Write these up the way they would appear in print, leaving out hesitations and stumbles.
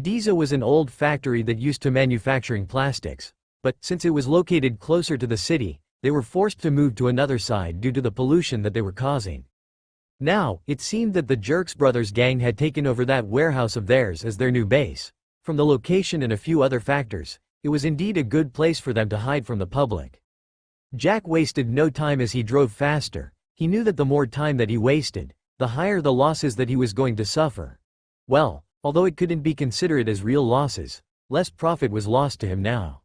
Diesel was an old factory that used to manufacturing plastics. But, since it was located closer to the city, they were forced to move to another side due to the pollution that they were causing. Now, it seemed that the Jerks Brothers gang had taken over that warehouse of theirs as their new base. From the location and a few other factors, it was indeed a good place for them to hide from the public. Jack wasted no time as he drove faster. He knew that the more time that he wasted, the higher the losses that he was going to suffer. Well, although it couldn't be considered as real losses, less profit was lost to him now.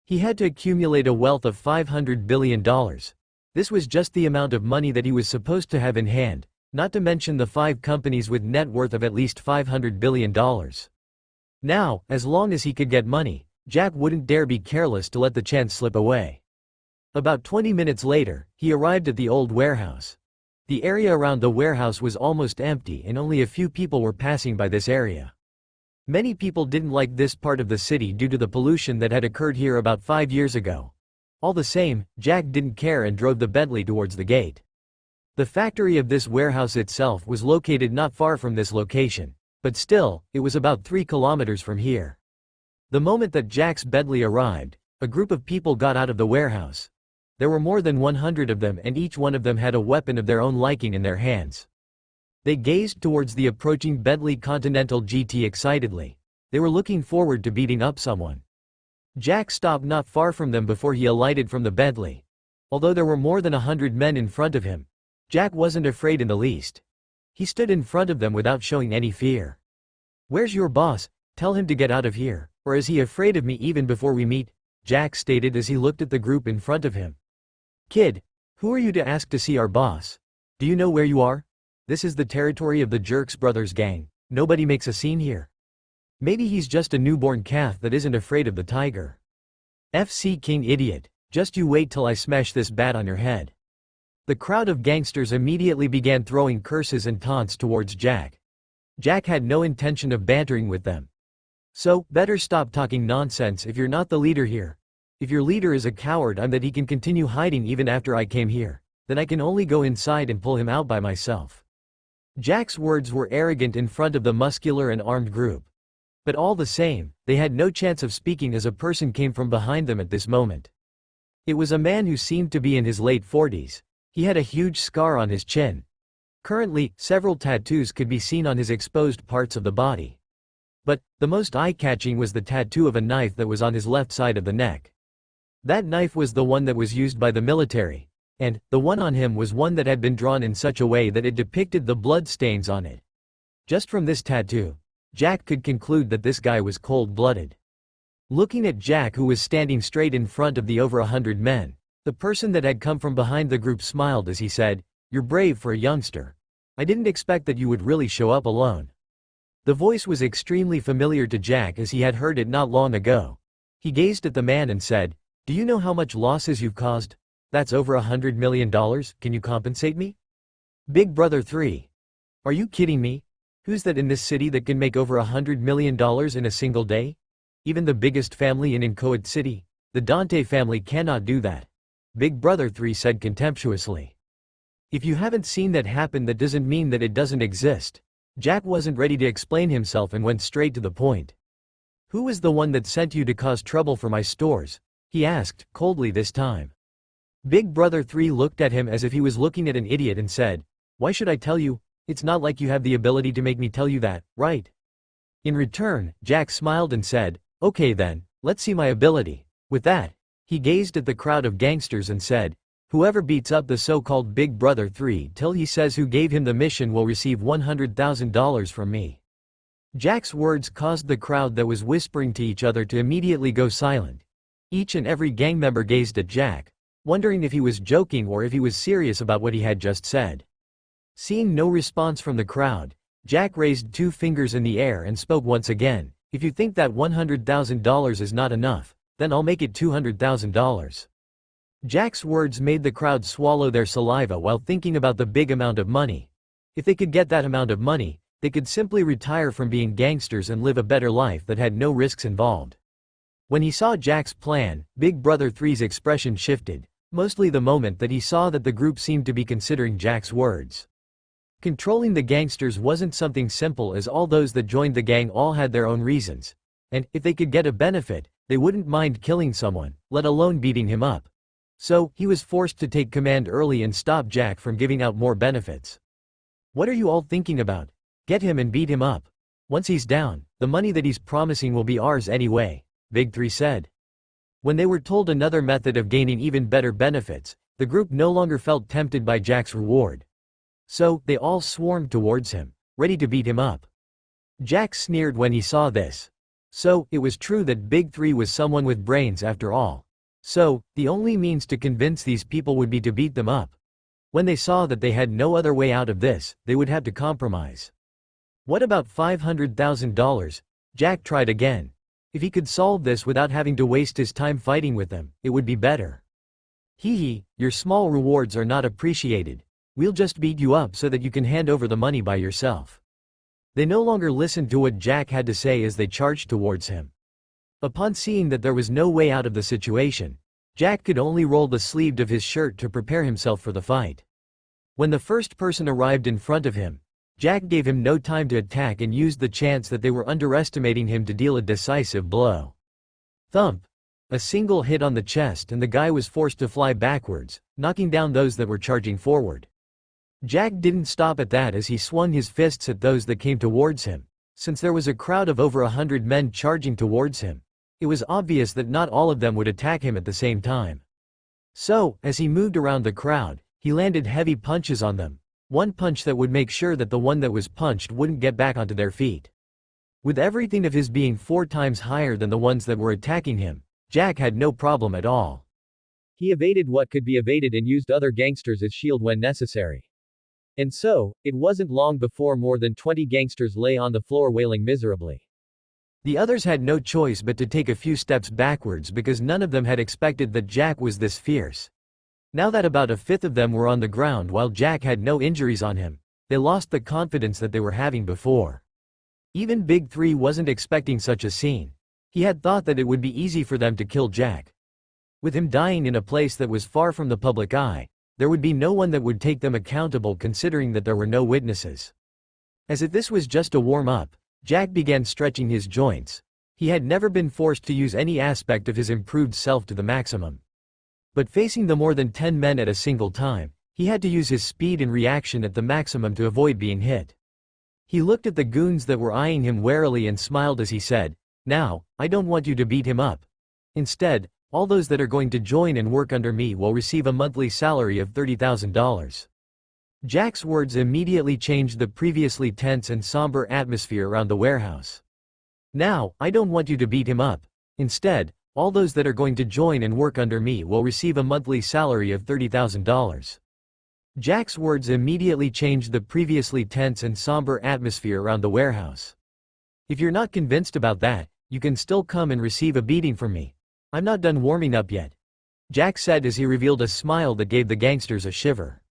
He had to accumulate a wealth of $500 billion. This was just the amount of money that he was supposed to have in hand, not to mention the 5 companies with net worth of at least $500 billion. Now, as long as he could get money, Jack wouldn't dare be careless to let the chance slip away. About 20 minutes later, he arrived at the old warehouse. The area around the warehouse was almost empty and only a few people were passing by this area. Many people didn't like this part of the city due to the pollution that had occurred here about 5 years ago. All the same, Jack didn't care and drove the Bentley towards the gate. The factory of this warehouse itself was located not far from this location, but still, it was about 3 kilometers from here. The moment that Jack's Bentley arrived, a group of people got out of the warehouse. There were more than 100 of them and each one of them had a weapon of their own liking in their hands. They gazed towards the approaching Bentley Continental GT excitedly. They were looking forward to beating up someone. Jack stopped not far from them before he alighted from the Bentley. Although there were more than 100 men in front of him, Jack wasn't afraid in the least. He stood in front of them without showing any fear. "Where's your boss? Tell him to get out of here, or is he afraid of me even before we meet?" Jack stated as he looked at the group in front of him. "Kid, who are you to ask to see our boss? Do you know where you are? This is the territory of the Jerks Brothers gang. Nobody makes a scene here. Maybe he's just a newborn calf that isn't afraid of the tiger. FC King idiot, just you wait till I smash this bat on your head." The crowd of gangsters immediately began throwing curses and taunts towards Jack. Jack had no intention of bantering with them. "So, better stop talking nonsense if you're not the leader here. If your leader is a coward and that he can continue hiding even after I came here, then I can only go inside and pull him out by myself." Jack's words were arrogant in front of the muscular and armed group. But all the same, they had no chance of speaking as a person came from behind them at this moment. It was a man who seemed to be in his late 40s. He had a huge scar on his chin. Currently, several tattoos could be seen on his exposed parts of the body. But, the most eye-catching was the tattoo of a knife that was on his left side of the neck. That knife was the one that was used by the military, and, the one on him was one that had been drawn in such a way that it depicted the blood stains on it. Just from this tattoo, Jack could conclude that this guy was cold-blooded. Looking at Jack who was standing straight in front of the over 100 men, the person that had come from behind the group smiled as he said, "You're brave for a youngster. I didn't expect that you would really show up alone." The voice was extremely familiar to Jack as he had heard it not long ago. He gazed at the man and said, "Do you know how much losses you've caused? That's over $100 million, can you compensate me?" "Big Brother 3. Are you kidding me? Who's that in this city that can make over $100 million in a single day? Even the biggest family in Inchoate City, the Dante family, cannot do that," Big Brother 3 said contemptuously. "If you haven't seen that happen, that doesn't mean that it doesn't exist." Jack wasn't ready to explain himself and went straight to the point. "Who was the one that sent you to cause trouble for my stores?" he asked, coldly this time. Big Brother 3 looked at him as if he was looking at an idiot and said, "Why should I tell you? It's not like you have the ability to make me tell you that, right?" In return, Jack smiled and said, "Okay then, let's see my ability." With that, he gazed at the crowd of gangsters and said, "Whoever beats up the so-called Big Brother 3 till he says who gave him the mission will receive $100,000 from me." Jack's words caused the crowd that was whispering to each other to immediately go silent. Each and every gang member gazed at Jack, wondering if he was joking or if he was serious about what he had just said. Seeing no response from the crowd, Jack raised 2 fingers in the air and spoke once again, "If you think that $100,000 is not enough, then I'll make it $200,000. Jack's words made the crowd swallow their saliva while thinking about the big amount of money. If they could get that amount of money, they could simply retire from being gangsters and live a better life that had no risks involved. When he saw Jack's plan, Big Brother 3's expression shifted, mostly the moment that he saw that the group seemed to be considering Jack's words. Controlling the gangsters wasn't something simple, as all those that joined the gang all had their own reasons. And, if they could get a benefit, they wouldn't mind killing someone, let alone beating him up. So, he was forced to take command early and stop Jack from giving out more benefits. "What are you all thinking about? Get him and beat him up. Once he's down, the money that he's promising will be ours anyway," Big Three said. When they were told another method of gaining even better benefits, the group no longer felt tempted by Jack's reward. So, they all swarmed towards him, ready to beat him up. Jack sneered when he saw this. So, it was true that Big Three was someone with brains after all. So, the only means to convince these people would be to beat them up. When they saw that they had no other way out of this, they would have to compromise. What about $500,000? Jack tried again. If he could solve this without having to waste his time fighting with them, it would be better. "Hee, your small rewards are not appreciated. We'll just beat you up so that you can hand over the money by yourself." They no longer listened to what Jack had to say as they charged towards him. Upon seeing that there was no way out of the situation, Jack could only roll the sleeve of his shirt to prepare himself for the fight. When the first person arrived in front of him, Jack gave him no time to attack and used the chance that they were underestimating him to deal a decisive blow. Thump! A single hit on the chest and the guy was forced to fly backwards, knocking down those that were charging forward. Jack didn't stop at that as he swung his fists at those that came towards him. Since there was a crowd of over 100 men charging towards him, it was obvious that not all of them would attack him at the same time. So, as he moved around the crowd, he landed heavy punches on them, one punch that would make sure that the one that was punched wouldn't get back onto their feet. With everything of his being 4 times higher than the ones that were attacking him, Jack had no problem at all. He evaded what could be evaded and used other gangsters as shield when necessary. And so, it wasn't long before more than 20 gangsters lay on the floor wailing miserably. The others had no choice but to take a few steps backwards because none of them had expected that Jack was this fierce. Now that about a fifth of them were on the ground while Jack had no injuries on him, they lost the confidence that they were having before. Even Big Three wasn't expecting such a scene. He had thought that it would be easy for them to kill Jack. With him dying in a place that was far from the public eye, there would be no one that would take them accountable considering that there were no witnesses. As if this was just a warm-up, Jack began stretching his joints. He had never been forced to use any aspect of his improved self to the maximum. But facing the more than 10 men at a single time, he had to use his speed and reaction at the maximum to avoid being hit. He looked at the goons that were eyeing him warily and smiled as he said, "Now, I don't want you to beat him up. Instead, all those that are going to join and work under me will receive a monthly salary of $30,000. Jack's words immediately changed the previously tense and somber atmosphere around the warehouse. "Now, I don't want you to beat him up. Instead, all those that are going to join and work under me will receive a monthly salary of $30,000. Jack's words immediately changed the previously tense and somber atmosphere around the warehouse. "If you're not convinced about that, you can still come and receive a beating from me. I'm not done warming up yet," Jack said as he revealed a smile that gave the gangsters a shiver.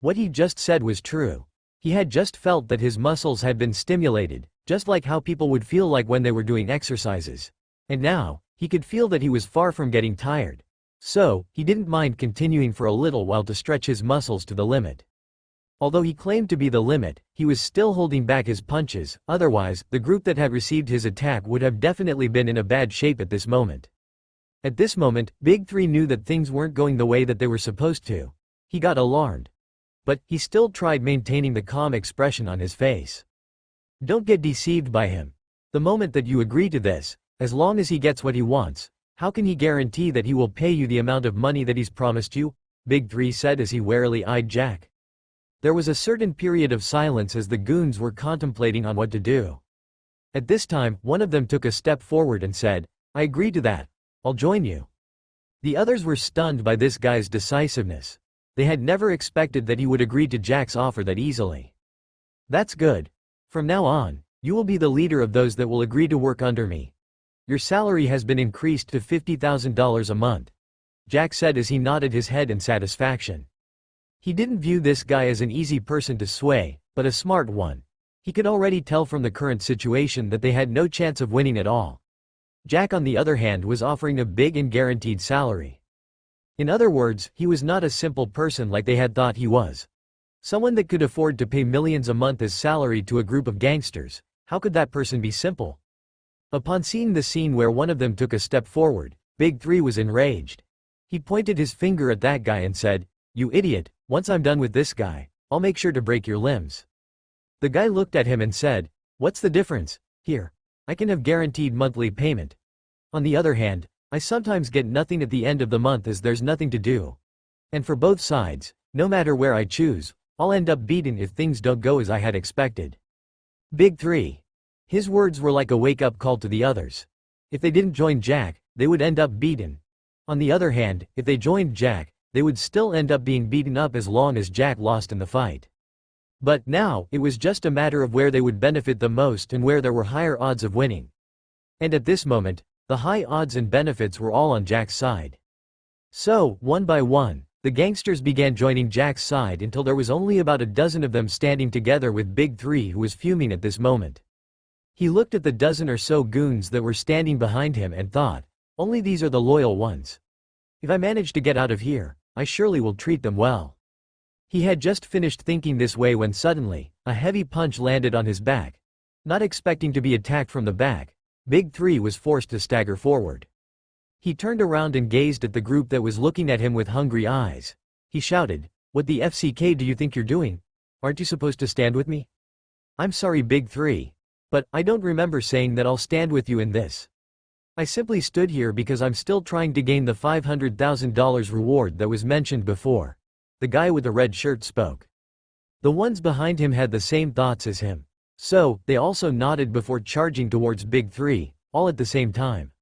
What he just said was true. He had just felt that his muscles had been stimulated, just like how people would feel like when they were doing exercises. And now, he could feel that he was far from getting tired. So, he didn't mind continuing for a little while to stretch his muscles to the limit. Although he claimed to be the limit, he was still holding back his punches, otherwise, the group that had received his attack would have definitely been in a bad shape at this moment. At this moment, Big Three knew that things weren't going the way that they were supposed to. He got alarmed. But, he still tried maintaining the calm expression on his face. Don't get deceived by him. The moment that you agree to this, as long as he gets what he wants, how can he guarantee that he will pay you the amount of money that he's promised you? Big Three said as he warily eyed Jack. There was a certain period of silence as the goons were contemplating on what to do. At this time, one of them took a step forward and said, "I agree to that. I'll join you." The others were stunned by this guy's decisiveness. They had never expected that he would agree to Jack's offer that easily. "That's good. From now on, you will be the leader of those that will agree to work under me. Your salary has been increased to $50,000 a month," Jack said as he nodded his head in satisfaction. He didn't view this guy as an easy person to sway, but a smart one. He could already tell from the current situation that they had no chance of winning at all. Jack on the other hand was offering a big and guaranteed salary. In other words, he was not a simple person like they had thought he was. Someone that could afford to pay millions a month as salary to a group of gangsters. How could that person be simple? Upon seeing the scene where one of them took a step forward, Big 3 was enraged. He pointed his finger at that guy and said, "You idiot, once I'm done with this guy, I'll make sure to break your limbs." The guy looked at him and said, "What's the difference? Here, I can have guaranteed monthly payment. On the other hand, I sometimes get nothing at the end of the month as there's nothing to do. And for both sides, no matter where I choose, I'll end up beaten if things don't go as I had expected." Big 3. His words were like a wake-up call to the others. If they didn't join Jack, they would end up beaten. On the other hand, if they joined Jack, they would still end up being beaten up as long as Jack lost in the fight. But now, it was just a matter of where they would benefit the most and where there were higher odds of winning. And at this moment, the high odds and benefits were all on Jack's side. So, one by one, the gangsters began joining Jack's side until there was only about a dozen of them standing together with Big 3, who was fuming at this moment. He looked at the dozen or so goons that were standing behind him and thought, only these are the loyal ones. If I manage to get out of here, I surely will treat them well. He had just finished thinking this way when suddenly, a heavy punch landed on his back. Not expecting to be attacked from the back, Big 3 was forced to stagger forward. He turned around and gazed at the group that was looking at him with hungry eyes. He shouted, "What the FCK do you think you're doing? Aren't you supposed to stand with me?" "I'm sorry, Big 3. But I don't remember saying that I'll stand with you in this. I simply stood here because I'm still trying to gain the $500,000 reward that was mentioned before." The guy with the red shirt spoke. The ones behind him had the same thoughts as him. So, they also nodded before charging towards Big 3, all at the same time.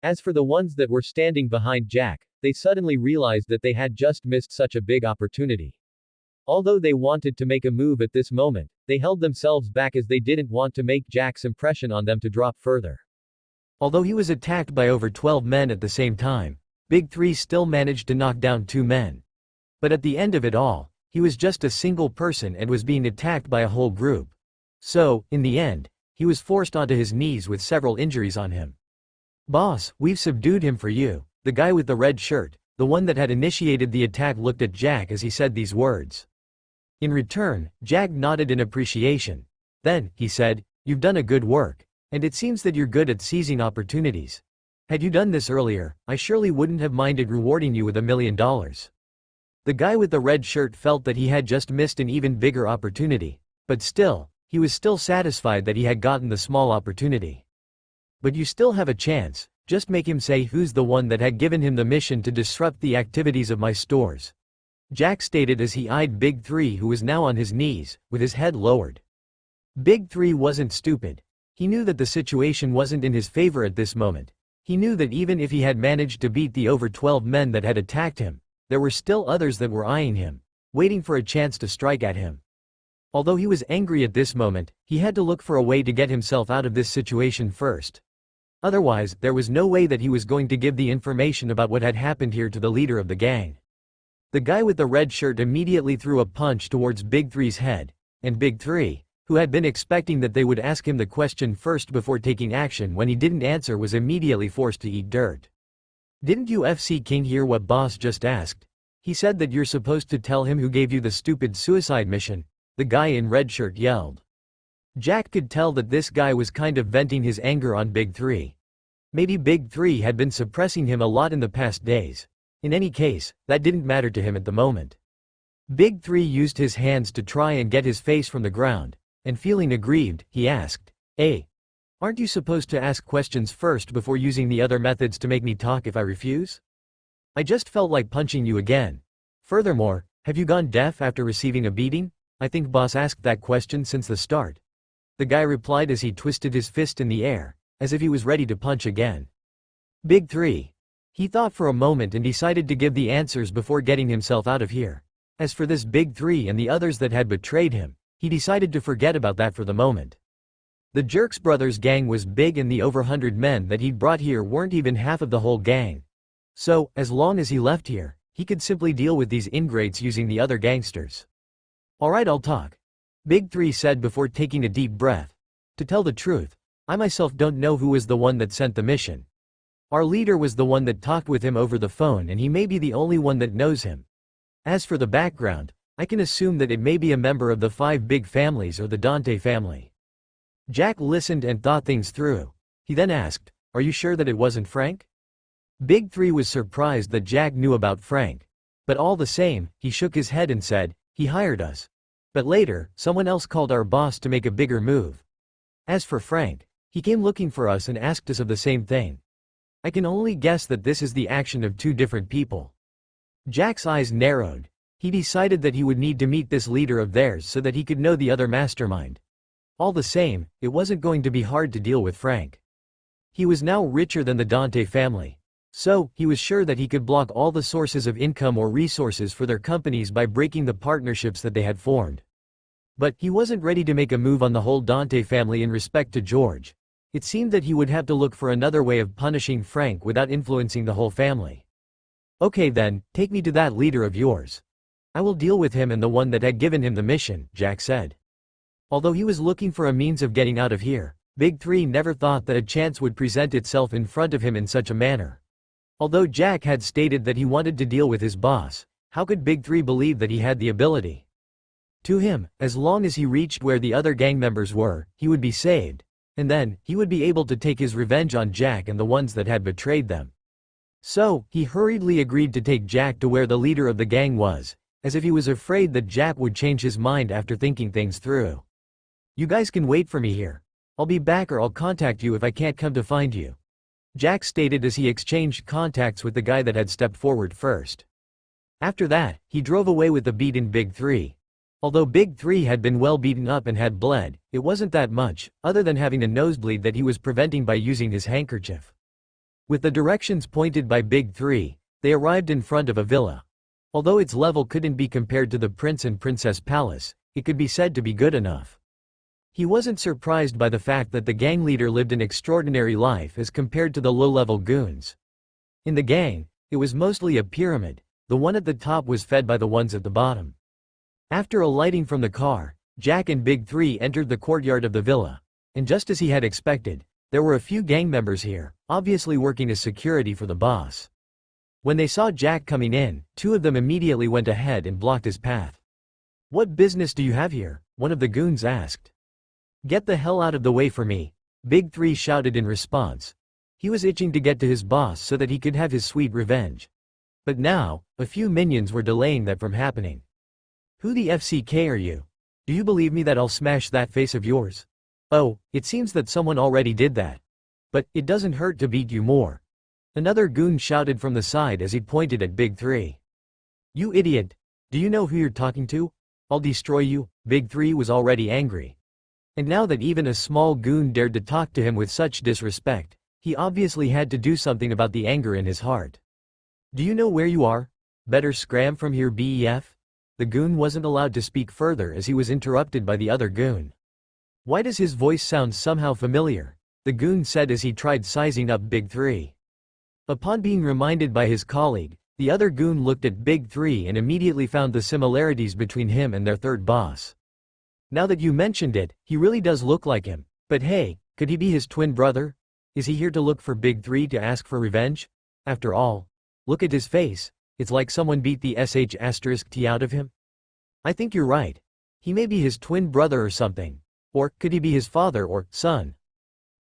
As for the ones that were standing behind Jack, they suddenly realized that they had just missed such a big opportunity. Although they wanted to make a move at this moment, they held themselves back as they didn't want to make Jack's impression on them to drop further. Although he was attacked by over 12 men at the same time, Big 3 still managed to knock down 2 men. But at the end of it all, he was just a single person and was being attacked by a whole group. So, in the end, he was forced onto his knees with several injuries on him. "Boss, we've subdued him for you." The guy with the red shirt, the one that had initiated the attack, looked at Jack as he said these words. In return, Jack nodded in appreciation. Then, he said, "You've done a good work. And it seems that you're good at seizing opportunities. Had you done this earlier, I surely wouldn't have minded rewarding you with $1 million. The guy with the red shirt felt that he had just missed an even bigger opportunity. But still, he was still satisfied that he had gotten the small opportunity. "But you still have a chance, just make him say who's the one that had given him the mission to disrupt the activities of my stores," Jack stated as he eyed Big 3, who was now on his knees, with his head lowered. Big 3 wasn't stupid. He knew that the situation wasn't in his favor at this moment. He knew that even if he had managed to beat the over 12 men that had attacked him, there were still others that were eyeing him, waiting for a chance to strike at him. Although he was angry at this moment, he had to look for a way to get himself out of this situation first. Otherwise, there was no way that he was going to give the information about what had happened here to the leader of the gang. The guy with the red shirt immediately threw a punch towards Big 3's head, and Big 3, who had been expecting that they would ask him the question first before taking action when he didn't answer, was immediately forced to eat dirt. "Didn't you FC King hear what boss just asked? He said that you're supposed to tell him who gave you the stupid suicide mission," the guy in red shirt yelled. Jack could tell that this guy was kind of venting his anger on Big 3. Maybe Big 3 had been suppressing him a lot in the past days. In any case, that didn't matter to him at the moment. Big 3 used his hands to try and get his face from the ground, and feeling aggrieved, he asked, "Hey, aren't you supposed to ask questions first before using the other methods to make me talk if I refuse? I just felt like punching you again. Furthermore, have you gone deaf after receiving a beating? I think boss asked that question since the start," the guy replied as he twisted his fist in the air, as if he was ready to punch again. Big 3. He thought for a moment and decided to give the answers before getting himself out of here. As for this Big 3 and the others that had betrayed him, he decided to forget about that for the moment. The Jerks Brothers gang was big and the over 100 men that he'd brought here weren't even half of the whole gang. So, as long as he left here, he could simply deal with these ingrates using the other gangsters. "Alright, I'll talk," Big 3 said before taking a deep breath. "To tell the truth, I myself don't know who was the one that sent the mission. Our leader was the one that talked with him over the phone and he may be the only one that knows him. As for the background, I can assume that it may be a member of the 5 big families or the Dante family. Jack listened and thought things through. He then asked, "Are you sure that it wasn't Frank?" Big 3 was surprised that Jack knew about Frank. But all the same, he shook his head and said, "He hired us. But later, someone else called our boss to make a bigger move. As for Frank, he came looking for us and asked us of the same thing. I can only guess that this is the action of 2 different people." Jack's eyes narrowed. He decided that he would need to meet this leader of theirs so that he could know the other mastermind. All the same, it wasn't going to be hard to deal with Frank. He was now richer than the Dante family. So, he was sure that he could block all the sources of income or resources for their companies by breaking the partnerships that they had formed. But he wasn't ready to make a move on the whole Dante family in respect to George. It seemed that he would have to look for another way of punishing Frank without influencing the whole family. "Okay then, take me to that leader of yours. I will deal with him and the one that had given him the mission," Jack said. Although he was looking for a means of getting out of here, Big 3 never thought that a chance would present itself in front of him in such a manner. Although Jack had stated that he wanted to deal with his boss, how could Big 3 believe that he had the ability? To him, as long as he reached where the other gang members were, he would be saved. And then, he would be able to take his revenge on Jack and the ones that had betrayed them. So, he hurriedly agreed to take Jack to where the leader of the gang was, as if he was afraid that Jack would change his mind after thinking things through. "You guys can wait for me here. I'll be back or I'll contact you if I can't come to find you," Jack stated as he exchanged contacts with the guy that had stepped forward first. After that, he drove away with the beaten Big 3. Although Big 3 had been well beaten up and had bled, it wasn't that much, other than having a nosebleed that he was preventing by using his handkerchief. With the directions pointed by Big 3, they arrived in front of a villa. Although its level couldn't be compared to the Prince and Princess Palace, it could be said to be good enough. He wasn't surprised by the fact that the gang leader lived an extraordinary life as compared to the low-level goons. In the gang, it was mostly a pyramid. The one at the top was fed by the ones at the bottom. After alighting from the car, Jack and Big 3 entered the courtyard of the villa. And just as he had expected, there were a few gang members here, obviously working as security for the boss. When they saw Jack coming in, 2 of them immediately went ahead and blocked his path. "What business do you have here?" one of the goons asked. "Get the hell out of the way for me," Big 3 shouted in response. He was itching to get to his boss so that he could have his sweet revenge. But now, a few minions were delaying that from happening. "Who the FCK are you? Do you believe me that I'll smash that face of yours? Oh, it seems that someone already did that. But it doesn't hurt to beat you more," another goon shouted from the side as he pointed at Big 3. "You idiot! Do you know who you're talking to? I'll destroy you." Big 3 was already angry. And now that even a small goon dared to talk to him with such disrespect, he obviously had to do something about the anger in his heart. "Do you know where you are? Better scram from here, BEF." The goon wasn't allowed to speak further as he was interrupted by the other goon. "Why does his voice sound somehow familiar?" the goon said as he tried sizing up Big 3. Upon being reminded by his colleague, the other goon looked at Big 3 and immediately found the similarities between him and their third boss. "Now that you mentioned it, he really does look like him. But hey, could he be his twin brother? Is he here to look for Big 3 to ask for revenge? After all, look at his face. It's like someone beat the sh*t out of him. I think you're right. He may be his twin brother or something. Or, could he be his father or son?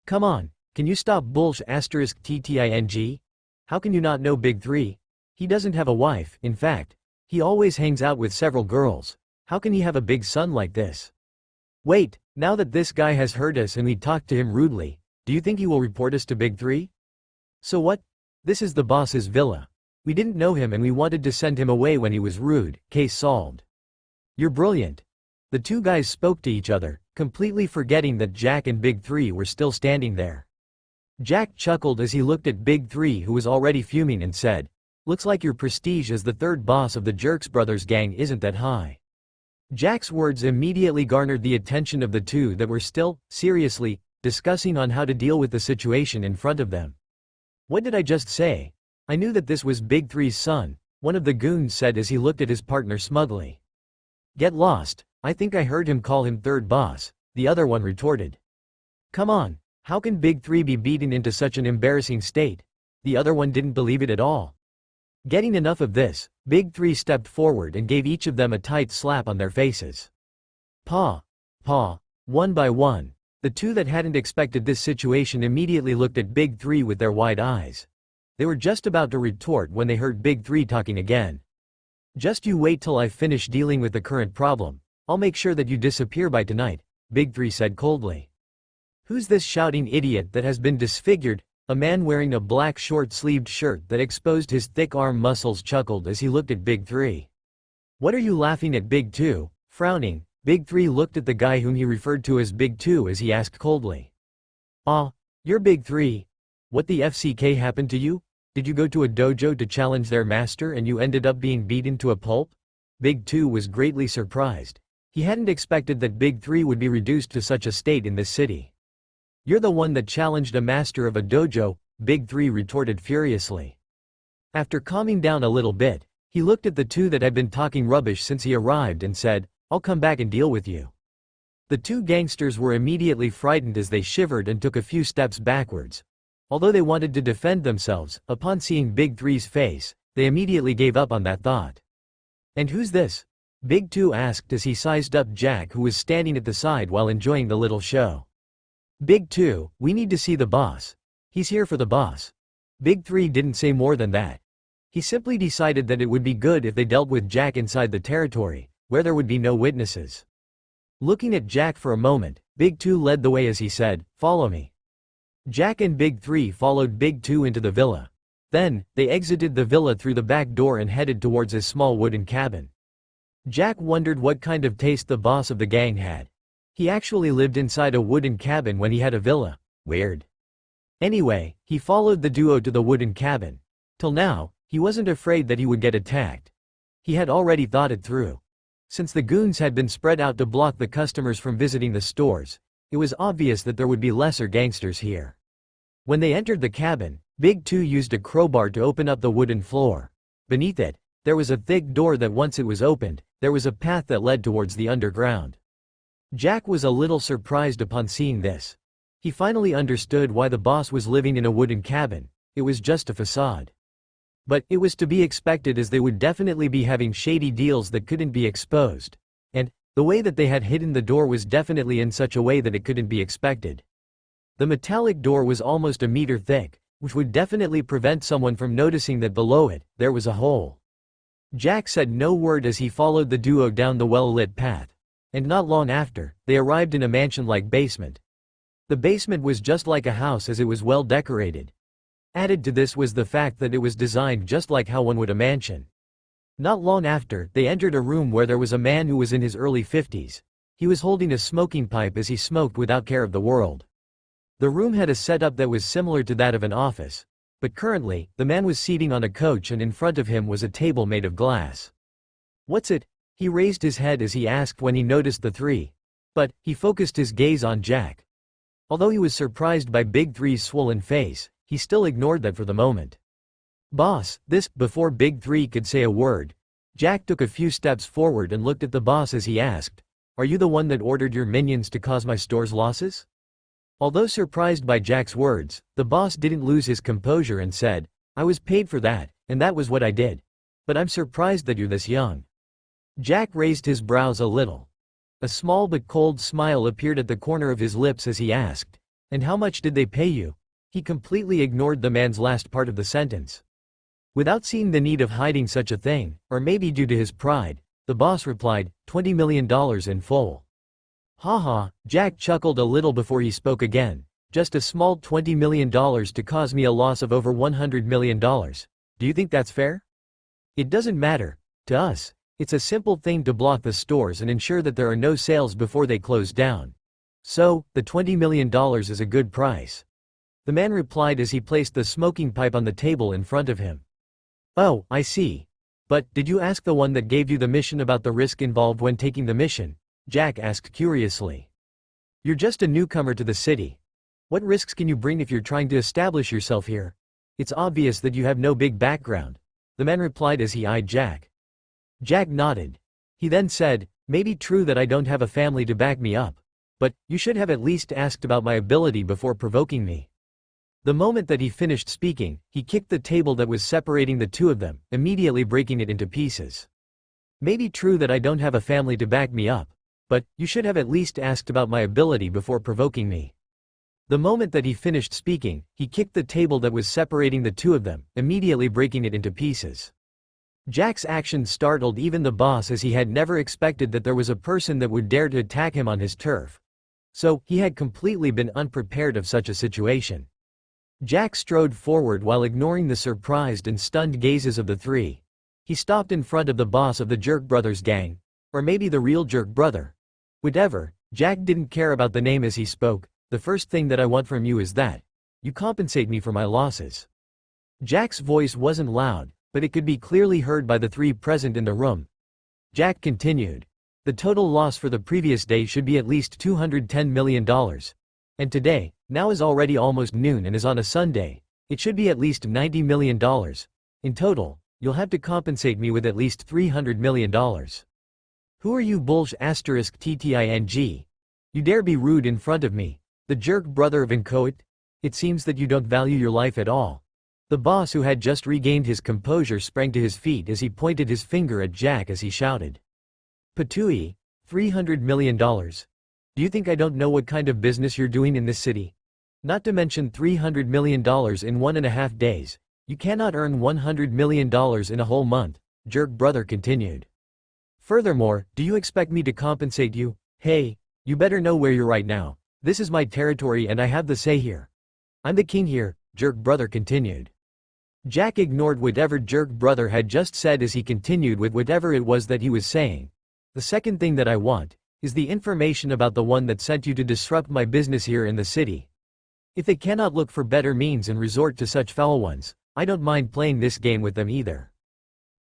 Come on, can you stop **tting? How can you not know Big 3? He doesn't have a wife, in fact. He always hangs out with several girls. How can he have a big son like this? Wait, now that this guy has hurt us and we talked to him rudely, do you think he will report us to Big 3? So what? This is the boss's villa. We didn't know him and we wanted to send him away when he was rude. Case solved. You're brilliant." The 2 guys spoke to each other, completely forgetting that Jack and Big 3 were still standing there. Jack chuckled as he looked at Big 3 who was already fuming and said, "Looks like your prestige as the third boss of the Jerks Brothers gang isn't that high." Jack's words immediately garnered the attention of the 2 that were still, seriously, discussing on how to deal with the situation in front of them. "What did I just say? I knew that this was Big 3's son," one of the goons said as he looked at his partner smugly. "Get lost, I think I heard him call him third boss," the other one retorted. "Come on, how can Big 3 be beaten into such an embarrassing state?" The other one didn't believe it at all. Getting enough of this, Big Three stepped forward and gave each of them a tight slap on their faces. Paw. Paw. One by one, the two that hadn't expected this situation immediately looked at Big Three with their wide eyes. They were just about to retort when they heard Big Three talking again. Just you wait till I finish dealing with the current problem. I'll make sure that you disappear by tonight, Big Three said coldly. Who's this shouting idiot that has been disfigured? A man wearing a black short-sleeved shirt that exposed his thick arm muscles chuckled as he looked at Big Three. What are you laughing at, Big Two? Frowning, Big Three looked at the guy whom he referred to as Big Two as he asked coldly. You're Big Three. What the FCK happened to you? Did you go to a dojo to challenge their master and you ended up being beaten to a pulp? Big Two was greatly surprised. He hadn't expected that Big Three would be reduced to such a state in this city. You're the one that challenged a master of a dojo, Big Three retorted furiously. After calming down a little bit, he looked at the two that had been talking rubbish since he arrived and said, I'll come back and deal with you. The two gangsters were immediately frightened as they shivered and took a few steps backwards. Although they wanted to defend themselves, upon seeing Big Three's face, they immediately gave up on that thought. And who's this? Big Two asked as he sized up Jack, who was standing at the side while enjoying the little show. Big Two, we need to see the boss. He's here for the boss. Big Three didn't say more than that. He simply decided that it would be good if they dealt with Jack inside the territory, where there would be no witnesses. Looking at Jack for a moment, Big Two led the way as he said, follow me. Jack and Big Three followed Big Two into the villa. Then, they exited the villa through the back door and headed towards his small wooden cabin. Jack wondered what kind of taste the boss of the gang had. He actually lived inside a wooden cabin when he had a villa. Weird. Anyway, he followed the duo to the wooden cabin. Till now, he wasn't afraid that he would get attacked. He had already thought it through. Since the goons had been spread out to block the customers from visiting the stores, it was obvious that there would be lesser gangsters here. When they entered the cabin, Big Two used a crowbar to open up the wooden floor. Beneath it, there was a thick door that once it was opened, there was a path that led towards the underground. Jack was a little surprised upon seeing this. He finally understood why the boss was living in a wooden cabin. It was just a facade. But it was to be expected, as they would definitely be having shady deals that couldn't be exposed. And the way that they had hidden the door was definitely in such a way that it couldn't be expected. The metallic door was almost a meter thick, which would definitely prevent someone from noticing that below it, there was a hole. Jack said no word as he followed the duo down the well-lit path. And not long after, they arrived in a mansion-like basement. The basement was just like a house as it was well decorated. Added to this was the fact that it was designed just like how one would a mansion. Not long after, they entered a room where there was a man who was in his early 50s. He was holding a smoking pipe as he smoked without care of the world. The room had a setup that was similar to that of an office. But currently, the man was seating on a couch and in front of him was a table made of glass. What's it? He raised his head as he asked when he noticed the three. But, he focused his gaze on Jack. Although he was surprised by Big Three's swollen face, he still ignored that for the moment. Boss, before Big Three could say a word, Jack took a few steps forward and looked at the boss as he asked, are you the one that ordered your minions to cause my store's losses? Although surprised by Jack's words, the boss didn't lose his composure and said, I was paid for that, and that was what I did. But I'm surprised that you're this young. Jack raised his brows a little. A small but cold smile appeared at the corner of his lips as he asked, and how much did they pay you? He completely ignored the man's last part of the sentence. Without seeing the need of hiding such a thing, or maybe due to his pride, the boss replied, $20 million in full. Haha, Jack chuckled a little before he spoke again. Just a small $20 million to cause me a loss of over $100 million. Do you think that's fair? It doesn't matter. To us, it's a simple thing to block the stores and ensure that there are no sales before they close down. So, the $20 million is a good price. The man replied as he placed the smoking pipe on the table in front of him. Oh, I see. But, did you ask the one that gave you the mission about the risk involved when taking the mission? Jack asked curiously. You're just a newcomer to the city. What risks can you bring if you're trying to establish yourself here? It's obvious that you have no big background. The man replied as he eyed Jack. Jack nodded. He then said, maybe true that I don't have a family to back me up. But, you should have at least asked about my ability before provoking me. The moment that he finished speaking, he kicked the table that was separating the two of them, immediately breaking it into pieces. Maybe true that I don't have a family to back me up, but you should have at least asked about my ability before provoking me. The moment that he finished speaking, he kicked the table that was separating the two of them, immediately breaking it into pieces. Jack's actions startled even the boss, as he had never expected that there was a person that would dare to attack him on his turf. So, he had completely been unprepared of such a situation. Jack strode forward while ignoring the surprised and stunned gazes of the three. He stopped in front of the boss of the Jerk Brothers gang. Or maybe the real Jerk Brother. Whatever, Jack didn't care about the name as he spoke. The first thing that I want from you is that you compensate me for my losses. Jack's voice wasn't loud, but it could be clearly heard by the three present in the room. Jack continued. The total loss for the previous day should be at least $210 million. And today, now is already almost noon and is on a Sunday, it should be at least $90 million. In total, you'll have to compensate me with at least $300 million. Who are you *TTING? You dare be rude in front of me, the Jerk Brother of Incoit? It seems that you don't value your life at all. The boss, who had just regained his composure, sprang to his feet as he pointed his finger at Jack as he shouted. Patui, $300 million. Do you think I don't know what kind of business you're doing in this city? Not to mention $300 million in 1.5 days. You cannot earn $100 million in a whole month, Jerk Brother continued. Furthermore, do you expect me to compensate you? Hey, you better know where you're right now. This is my territory and I have the say here. I'm the king here, Jerk Brother continued. Jack ignored whatever Jerk Brother had just said as he continued with whatever it was that he was saying. The second thing that I want is the information about the one that sent you to disrupt my business here in the city. If they cannot look for better means and resort to such foul ones, I don't mind playing this game with them either.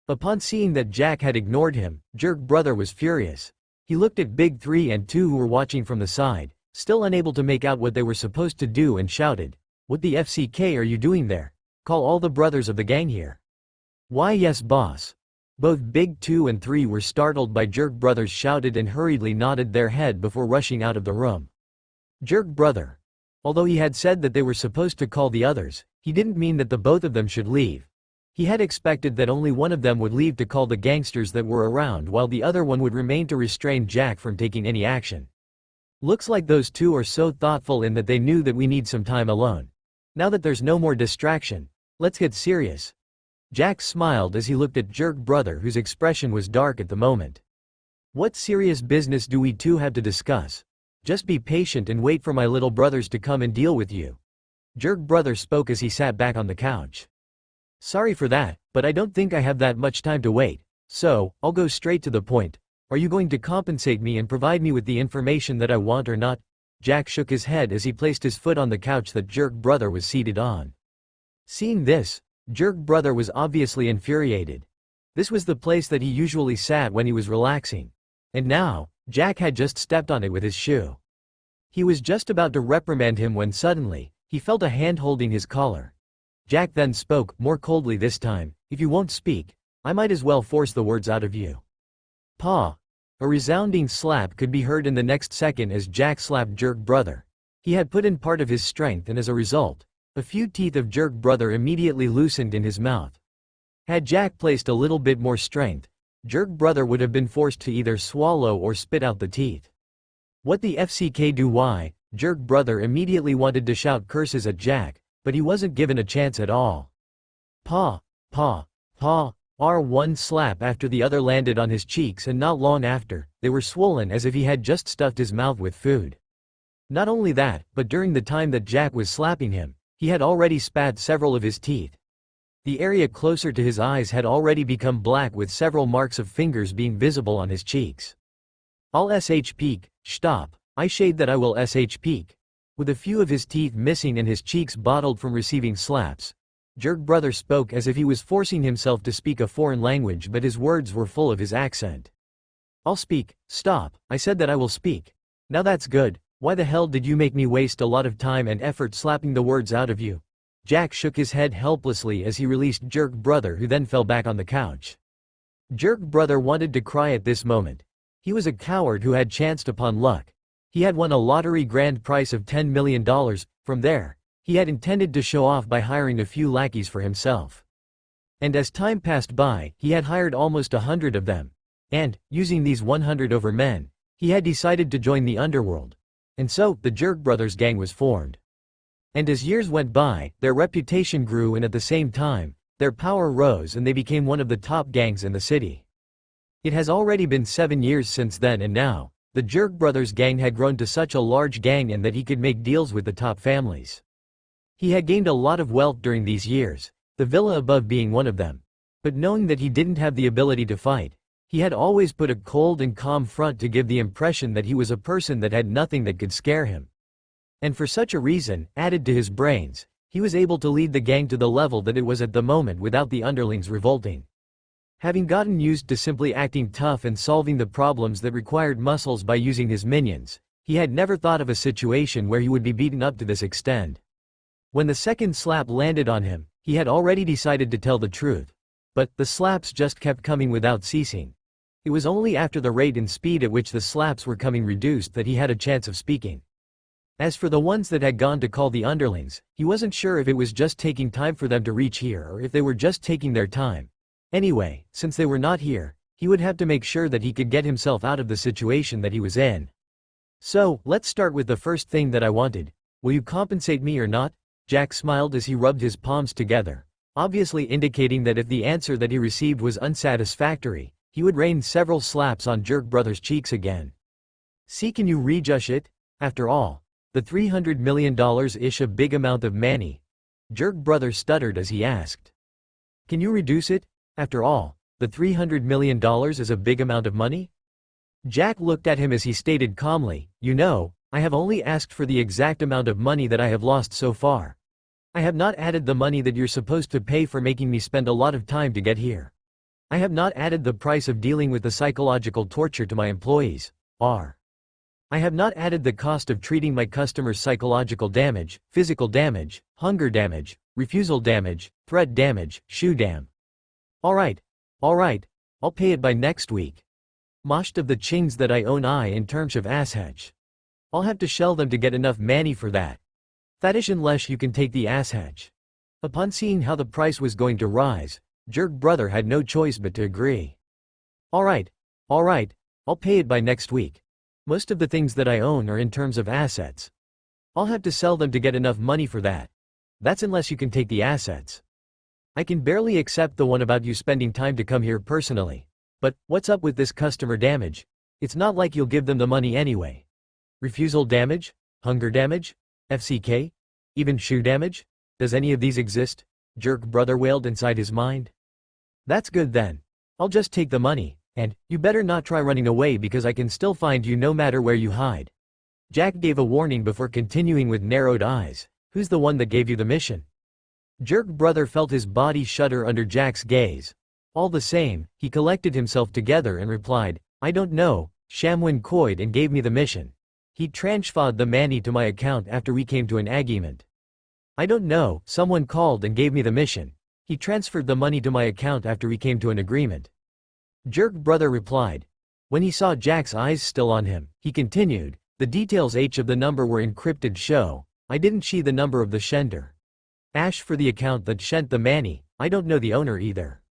Upon seeing that Jack had ignored him, Jerk Brother was furious. He looked at Big 3 and 2 who were watching from the side, still unable to make out what they were supposed to do, and shouted, "What the FCK are you doing there? Call all the brothers of the gang here." "Why yes boss." Both Big 2 and 3 were startled by Jerk Brother's shouted and hurriedly nodded their head before rushing out of the room. Jerk Brother. Although he had said that they were supposed to call the others, he didn't mean that the both of them should leave. He had expected that only one of them would leave to call the gangsters that were around, while the other one would remain to restrain Jack from taking any action. Looks like those two are so thoughtful in that they knew that we need some time alone. Now that there's no more distraction, let's get serious. Jack smiled as he looked at Jerk Brother, whose expression was dark at the moment. What serious business do we two have to discuss? Just be patient and wait for my little brothers to come and deal with you. Jerk Brother spoke as he sat back on the couch. Sorry for that, but I don't think I have that much time to wait, so I'll go straight to the point. Are you going to compensate me and provide me with the information that I want or not? Jack shook his head as he placed his foot on the couch that Jerk Brother was seated on. Seeing this, Jerk Brother was obviously infuriated. This was the place that he usually sat when he was relaxing. And now, Jack had just stepped on it with his shoe. He was just about to reprimand him when suddenly, he felt a hand holding his collar. Jack then spoke, more coldly this time, "If you won't speak, I might as well force the words out of you." Paw. A resounding slap could be heard in the next second as Jack slapped Jerk Brother. He had put in part of his strength, and as a result, a few teeth of Jerk Brother immediately loosened in his mouth. Had Jack placed a little bit more strength, Jerk Brother would have been forced to either swallow or spit out the teeth. What the FCK do? Why? Jerk Brother immediately wanted to shout curses at Jack, but he wasn't given a chance at all. Paw, paw, paw. One slap after the other landed on his cheeks, and not long after, they were swollen as if he had just stuffed his mouth with food. Not only that, but during the time that Jack was slapping him, he had already spat several of his teeth. The area closer to his eyes had already become black, with several marks of fingers being visible on his cheeks. I'll peek, stop, I shade that I will peek. With a few of his teeth missing and his cheeks bottled from receiving slaps, Jerk Brother spoke as if he was forcing himself to speak a foreign language, but his words were full of his accent. I'll speak, stop, I said that I will speak. Now that's good. Why the hell did you make me waste a lot of time and effort slapping the words out of you? Jack shook his head helplessly as he released Jerk Brother, who then fell back on the couch. Jerk Brother wanted to cry at this moment. He was a coward who had chanced upon luck. He had won a lottery grand prize of $10 million. From there, He had intended to show off by hiring a few lackeys for himself. And as time passed by, he had hired almost 100 of them. And, using these 100 over men, he had decided to join the underworld. And so, the Jerk Brothers gang was formed. And as years went by, their reputation grew, and at the same time, their power rose and they became one of the top gangs in the city. It has already been 7 years since then, and now, the Jerk Brothers gang had grown to such a large gang and that he could make deals with the top families. He had gained a lot of wealth during these years, the villa above being one of them. But knowing that he didn't have the ability to fight, he had always put a cold and calm front to give the impression that he was a person that had nothing that could scare him. And for such a reason, added to his brains, he was able to lead the gang to the level that it was at the moment without the underlings revolting. Having gotten used to simply acting tough and solving the problems that required muscles by using his minions, he had never thought of a situation where he would be beaten up to this extent. When the second slap landed on him, he had already decided to tell the truth. But the slaps just kept coming without ceasing. It was only after the rate and speed at which the slaps were coming reduced that he had a chance of speaking. As for the ones that had gone to call the underlings, he wasn't sure if it was just taking time for them to reach here or if they were just taking their time. Anyway, since they were not here, he would have to make sure that he could get himself out of the situation that he was in. So, let's start with the first thing that I wanted. Will you compensate me or not? Jack smiled as he rubbed his palms together, obviously indicating that if the answer that he received was unsatisfactory, he would rain several slaps on Jerk Brothers' cheeks again. See, can you rejush it? After all, the $300 million-ish a big amount of money? Jerk Brothers stuttered as he asked. Can you reduce it? After all, the $300 million is a big amount of money? Jack looked at him as he stated calmly, you know, I have only asked for the exact amount of money that I have lost so far. I have not added the money that you're supposed to pay for making me spend a lot of time to get here. I have not added the price of dealing with the psychological torture to my employees. I have not added the cost of treating my customers' psychological damage, physical damage, hunger damage, refusal damage, threat damage, shoe dam. Alright, I'll pay it by next week. Most of the chings that I own in terms of asshedge. I'll have to shell them to get enough money for that. Thatish unless you can take the asshedge. Upon seeing how the price was going to rise, Jerk Brother had no choice but to agree. Alright, I'll pay it by next week. Most of the things that I own are in terms of assets. I'll have to sell them to get enough money for that. That's unless you can take the assets. I can barely accept the one about you spending time to come here personally. But, what's up with this customer damage? It's not like you'll give them the money anyway. Refusal damage? Hunger damage? FCK? Even shoe damage? Does any of these exist? Jerk Brother wailed inside his mind. That's good then. I'll just take the money, and, you better not try running away because I can still find you no matter where you hide. Jack gave a warning before continuing with narrowed eyes. Who's the one that gave you the mission? Jerk Brother felt his body shudder under Jack's gaze. All the same, he collected himself together and replied, I don't know, Shamwin coyed and gave me the mission. He transferred the money to my account after we came to an agreement. I don't know, someone called and gave me the mission. He transferred the money to my account after we came to an agreement. Jerk Brother replied. When he saw Jack's eyes still on him, he continued, the details H of the number were encrypted show, I didn't see the number of the shender. Ash for the account that sent the money, I don't know the owner either.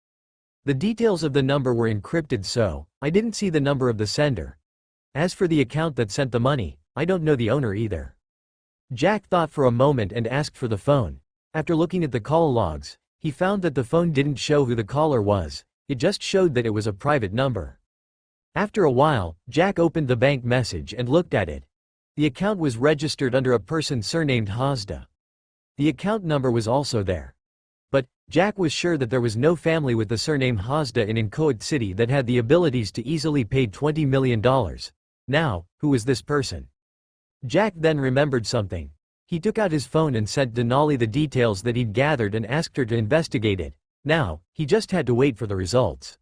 The details of the number were encrypted so, I didn't see the number of the sender. As for the account that sent the money, I don't know the owner either. Jack thought for a moment and asked for the phone. After looking at the call logs, he found that the phone didn't show who the caller was, it just showed that it was a private number. After a while, Jack opened the bank message and looked at it. The account was registered under a person surnamed Hazda. The account number was also there. But, Jack was sure that there was no family with the surname Hazda in Inkoit City that had the abilities to easily pay $20 million. Now, who was this person? Jack then remembered something. He took out his phone and sent Denali the details that he'd gathered and asked her to investigate it. Now, he just had to wait for the results.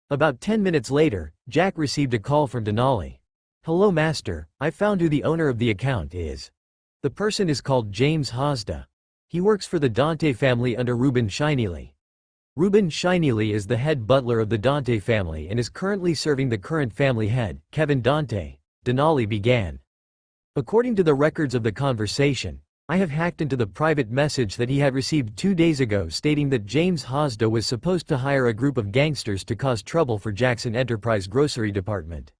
About 10 minutes later, Jack received a call from Denali. Hello master, I found who the owner of the account is. The person is called James Hazda. He works for the Dante family under Reuben Shinely. Reuben Shinely is the head butler of the Dante family and is currently serving the current family head, Kevin Dante. Denali began. According to the records of the conversation, I have hacked into the private message that he had received 2 days ago stating that James Hosda was supposed to hire a group of gangsters to cause trouble for Jackson Enterprise grocery department.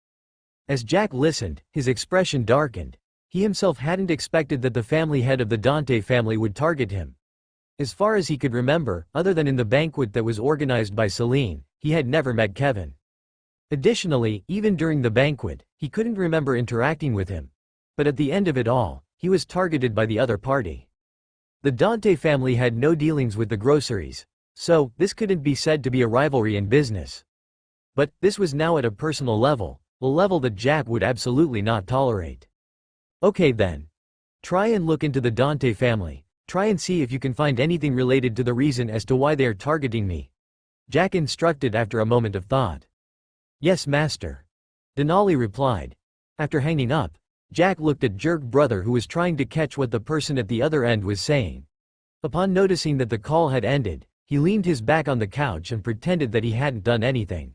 As Jack listened, his expression darkened. He himself hadn't expected that the family head of the Dante family would target him. As far as he could remember, other than in the banquet that was organized by Seline, he had never met Kevin. Additionally, even during the banquet, he couldn't remember interacting with him. But at the end of it all, he was targeted by the other party. The Dante family had no dealings with the groceries, so this couldn't be said to be a rivalry in business. But this was now at a personal level, a level that Jack would absolutely not tolerate. Okay then. Try and look into the Dante family. Try and see if you can find anything related to the reason as to why they are targeting me. Jack instructed after a moment of thought. Yes, master. Denali replied. After hanging up, Jack looked at Jerk Brother, who was trying to catch what the person at the other end was saying. Upon noticing that the call had ended, he leaned his back on the couch and pretended that he hadn't done anything.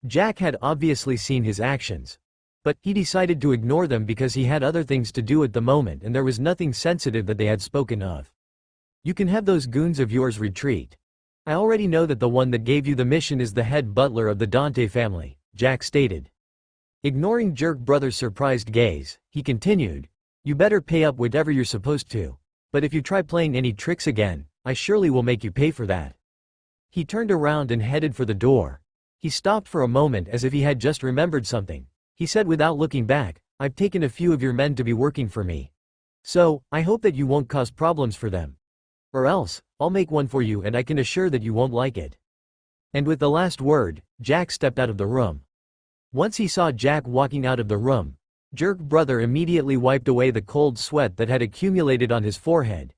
Jack had obviously seen his actions. But he decided to ignore them because he had other things to do at the moment and there was nothing sensitive that they had spoken of. You can have those goons of yours retreat. I already know that the one that gave you the mission is the head butler of the Dante family, Jack stated. Ignoring Jerk Brother's surprised gaze, he continued, you better pay up whatever you're supposed to. But if you try playing any tricks again, I surely will make you pay for that. He turned around and headed for the door. He stopped for a moment as if he had just remembered something. He said without looking back, I've taken a few of your men to be working for me. So, I hope that you won't cause problems for them. Or else, I'll make one for you and I can assure that you won't like it. And with the last word, Jack stepped out of the room. Once he saw Jack walking out of the room, Jerk Brother immediately wiped away the cold sweat that had accumulated on his forehead.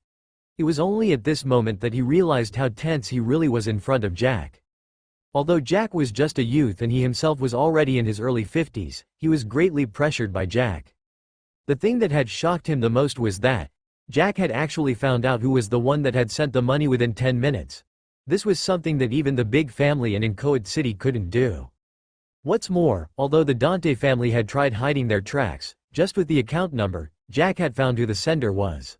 It was only at this moment that he realized how tense he really was in front of Jack. Although Jack was just a youth and he himself was already in his early 50s, he was greatly pressured by Jack. The thing that had shocked him the most was that Jack had actually found out who was the one that had sent the money within 10 minutes. This was something that even the big family in Inchoate City couldn't do. What's more, although the Dante family had tried hiding their tracks, just with the account number, Jack had found who the sender was.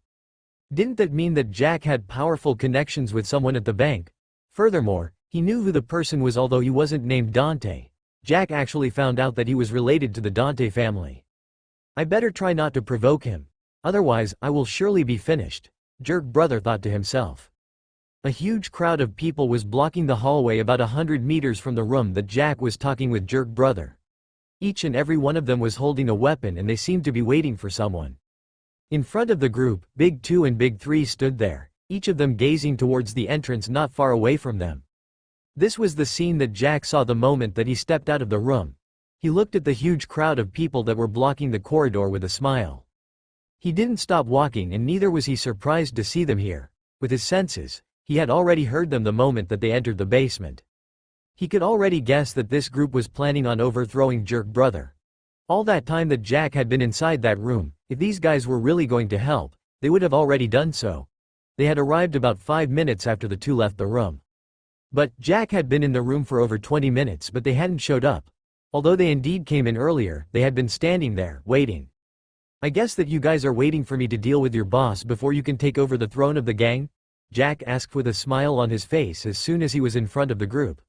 Didn't that mean that Jack had powerful connections with someone at the bank? Furthermore, he knew who the person was although he wasn't named Dante. Jack actually found out that he was related to the Dante family. I better try not to provoke him. Otherwise, I will surely be finished, Jerk Brother thought to himself. A huge crowd of people was blocking the hallway about 100 meters from the room that Jack was talking with Jerk Brother. Each and every one of them was holding a weapon and they seemed to be waiting for someone. In front of the group, Big 2 and Big 3 stood there, each of them gazing towards the entrance not far away from them. This was the scene that Jack saw the moment that he stepped out of the room. He looked at the huge crowd of people that were blocking the corridor with a smile. He didn't stop walking and neither was he surprised to see them here. With his senses, he had already heard them the moment that they entered the basement. He could already guess that this group was planning on overthrowing Jerk Brother. All that time that Jack had been inside that room, if these guys were really going to help, they would have already done so. They had arrived about 5 minutes after the two left the room. But Jack had been in the room for over 20 minutes but they hadn't showed up. Although they indeed came in earlier, they had been standing there, waiting. I guess that you guys are waiting for me to deal with your boss before you can take over the throne of the gang? Jack asked with a smile on his face as soon as he was in front of the group.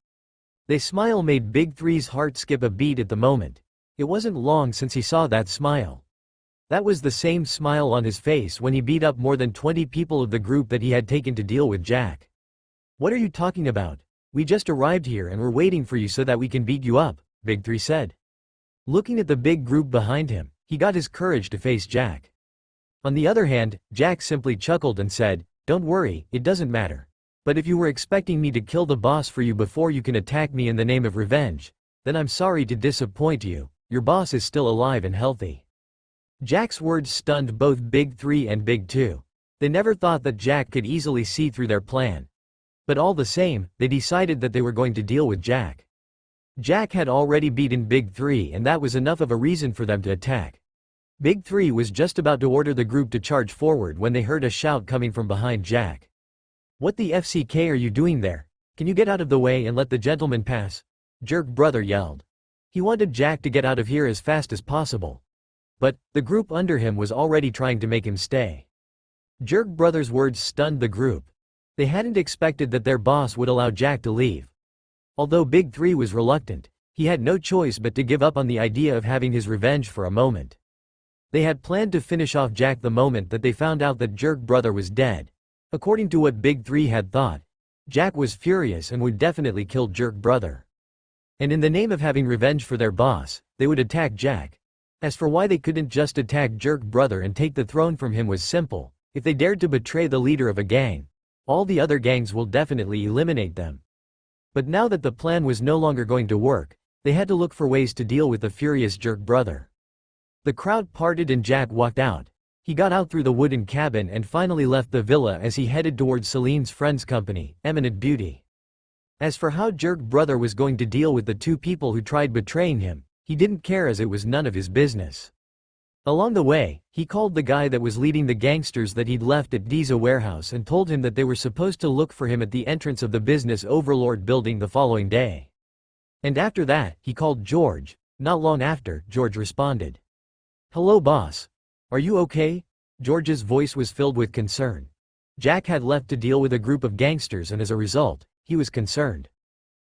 The smile made Big 3's heart skip a beat at the moment. It wasn't long since he saw that smile. That was the same smile on his face when he beat up more than 20 people of the group that he had taken to deal with Jack. What are you talking about? We just arrived here and we're waiting for you so that we can beat you up, Big 3 said. Looking at the big group behind him, he got his courage to face Jack. On the other hand, Jack simply chuckled and said, don't worry, it doesn't matter. But if you were expecting me to kill the boss for you before you can attack me in the name of revenge, then I'm sorry to disappoint you, your boss is still alive and healthy. Jack's words stunned both Big 3 and Big 2. They never thought that Jack could easily see through their plan. But all the same, they decided that they were going to deal with Jack. Jack had already beaten Big 3 and that was enough of a reason for them to attack. Big 3 was just about to order the group to charge forward when they heard a shout coming from behind Jack. What the FCK are you doing there? Can you get out of the way and let the gentleman pass? Jerk Brother yelled. He wanted Jack to get out of here as fast as possible. But the group under him was already trying to make him stay. Jerk Brothers' words stunned the group. They hadn't expected that their boss would allow Jack to leave. Although Big Three was reluctant, he had no choice but to give up on the idea of having his revenge for a moment. They had planned to finish off Jack the moment that they found out that Jerk Brother was dead. According to what Big Three had thought, Jack was furious and would definitely kill Jerk Brother. And in the name of having revenge for their boss, they would attack Jack. As for why they couldn't just attack Jerk Brother and take the throne from him was simple: if they dared to betray the leader of a gang, all the other gangs will definitely eliminate them. But now that the plan was no longer going to work, they had to look for ways to deal with the furious Jerk Brother. The crowd parted and Jack walked out. He got out through the wooden cabin and finally left the villa as he headed towards Seline's friend's company, Eminent Beauty. As for how Jerk Brother was going to deal with the two people who tried betraying him, he didn't care, as it was none of his business. Along the way, he called the guy that was leading the gangsters that he'd left at Giza warehouse and told him that they were supposed to look for him at the entrance of the business overlord building the following day. And after that, he called George. Not long after, George responded. "Hello boss. Are you okay?" George's voice was filled with concern. Jack had left to deal with a group of gangsters, and as a result, he was concerned.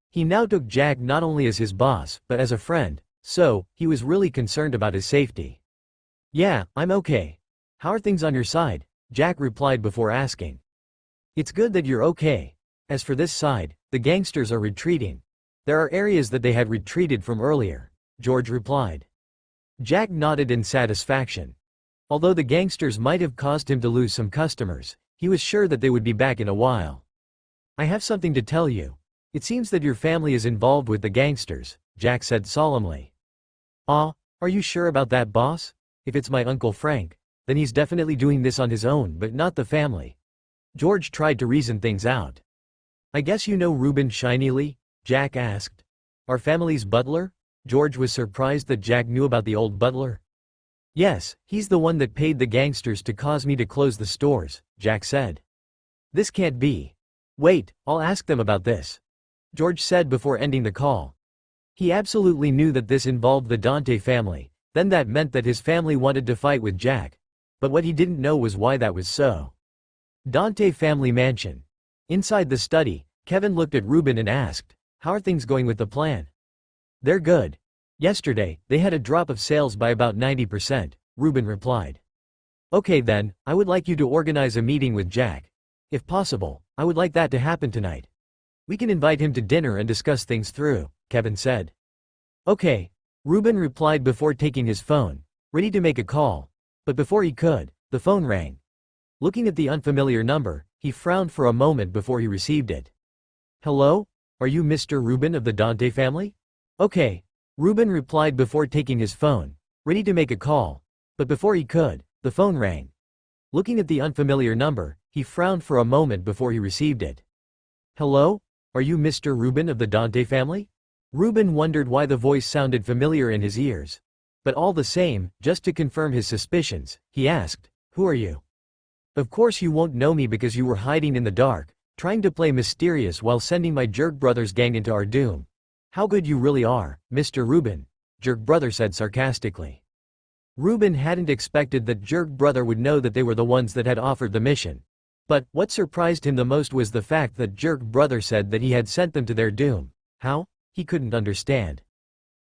He now took Jack not only as his boss, but as a friend, so he was really concerned about his safety. "Yeah, I'm okay. How are things on your side?" Jack replied before asking. "It's good that you're okay. As for this side, the gangsters are retreating. There are areas that they had retreated from earlier," George replied. Jack nodded in satisfaction. Although the gangsters might have caused him to lose some customers, he was sure that they would be back in a while. "I have something to tell you. It seems that your family is involved with the gangsters," Jack said solemnly. "Ah, are you sure about that, boss? If it's my Uncle Frank, then he's definitely doing this on his own, but not the family." George tried to reason things out. "I guess you know Reuben Shinily?" Jack asked. "Our family's butler?" George was surprised that Jack knew about the old butler. "Yes, he's the one that paid the gangsters to cause me to close the stores," Jack said. "This can't be. Wait, I'll ask them about this," George said before ending the call. He absolutely knew that this involved the Dante family, then that meant that his family wanted to fight with Jack. But what he didn't know was why that was so. Dante family mansion. Inside the study, Kevin looked at Reuben and asked, "How are things going with the plan?" "They're good. Yesterday, they had a drop of sales by about 90%, Reuben replied. "Okay then, I would like you to organize a meeting with Jack. If possible, I would like that to happen tonight. We can invite him to dinner and discuss things through," Kevin said. "Okay," Reuben replied before taking his phone, ready to make a call. But before he could, the phone rang. Looking at the unfamiliar number, he frowned for a moment before he received it. "Hello? Are you Mr. Reuben of the Dante family?" "Okay," Reuben replied before taking his phone, ready to make a call. But before he could, the phone rang. Looking at the unfamiliar number, he frowned for a moment before he received it. "Hello? Are you Mr. Reuben of the Dante family?" Reuben wondered why the voice sounded familiar in his ears. But all the same, just to confirm his suspicions, he asked, "Who are you?" "Of course you won't know me because you were hiding in the dark, trying to play mysterious while sending my Jerk Brothers gang into our doom. How good you really are, Mr. Reuben," Jerk Brother said sarcastically. Reuben hadn't expected that Jerk Brother would know that they were the ones that had offered the mission. But what surprised him the most was the fact that Jerk Brother said that he had sent them to their doom. How? He couldn't understand.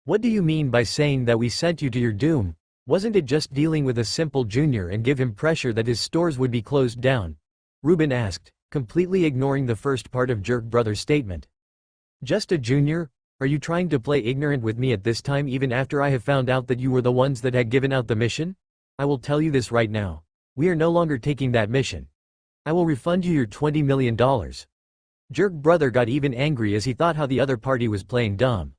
"What do you mean by saying that we sent you to your doom? Wasn't it just dealing with a simple junior and give him pressure that his stores would be closed down?" Reuben asked, completely ignoring the first part of Jerk Brother's statement. "Just a junior? Are you trying to play ignorant with me at this time, even after I have found out that you were the ones that had given out the mission? I will tell you this right now. We are no longer taking that mission. I will refund you your $20 million. Jerk Brother got even angry as he thought how the other party was playing dumb.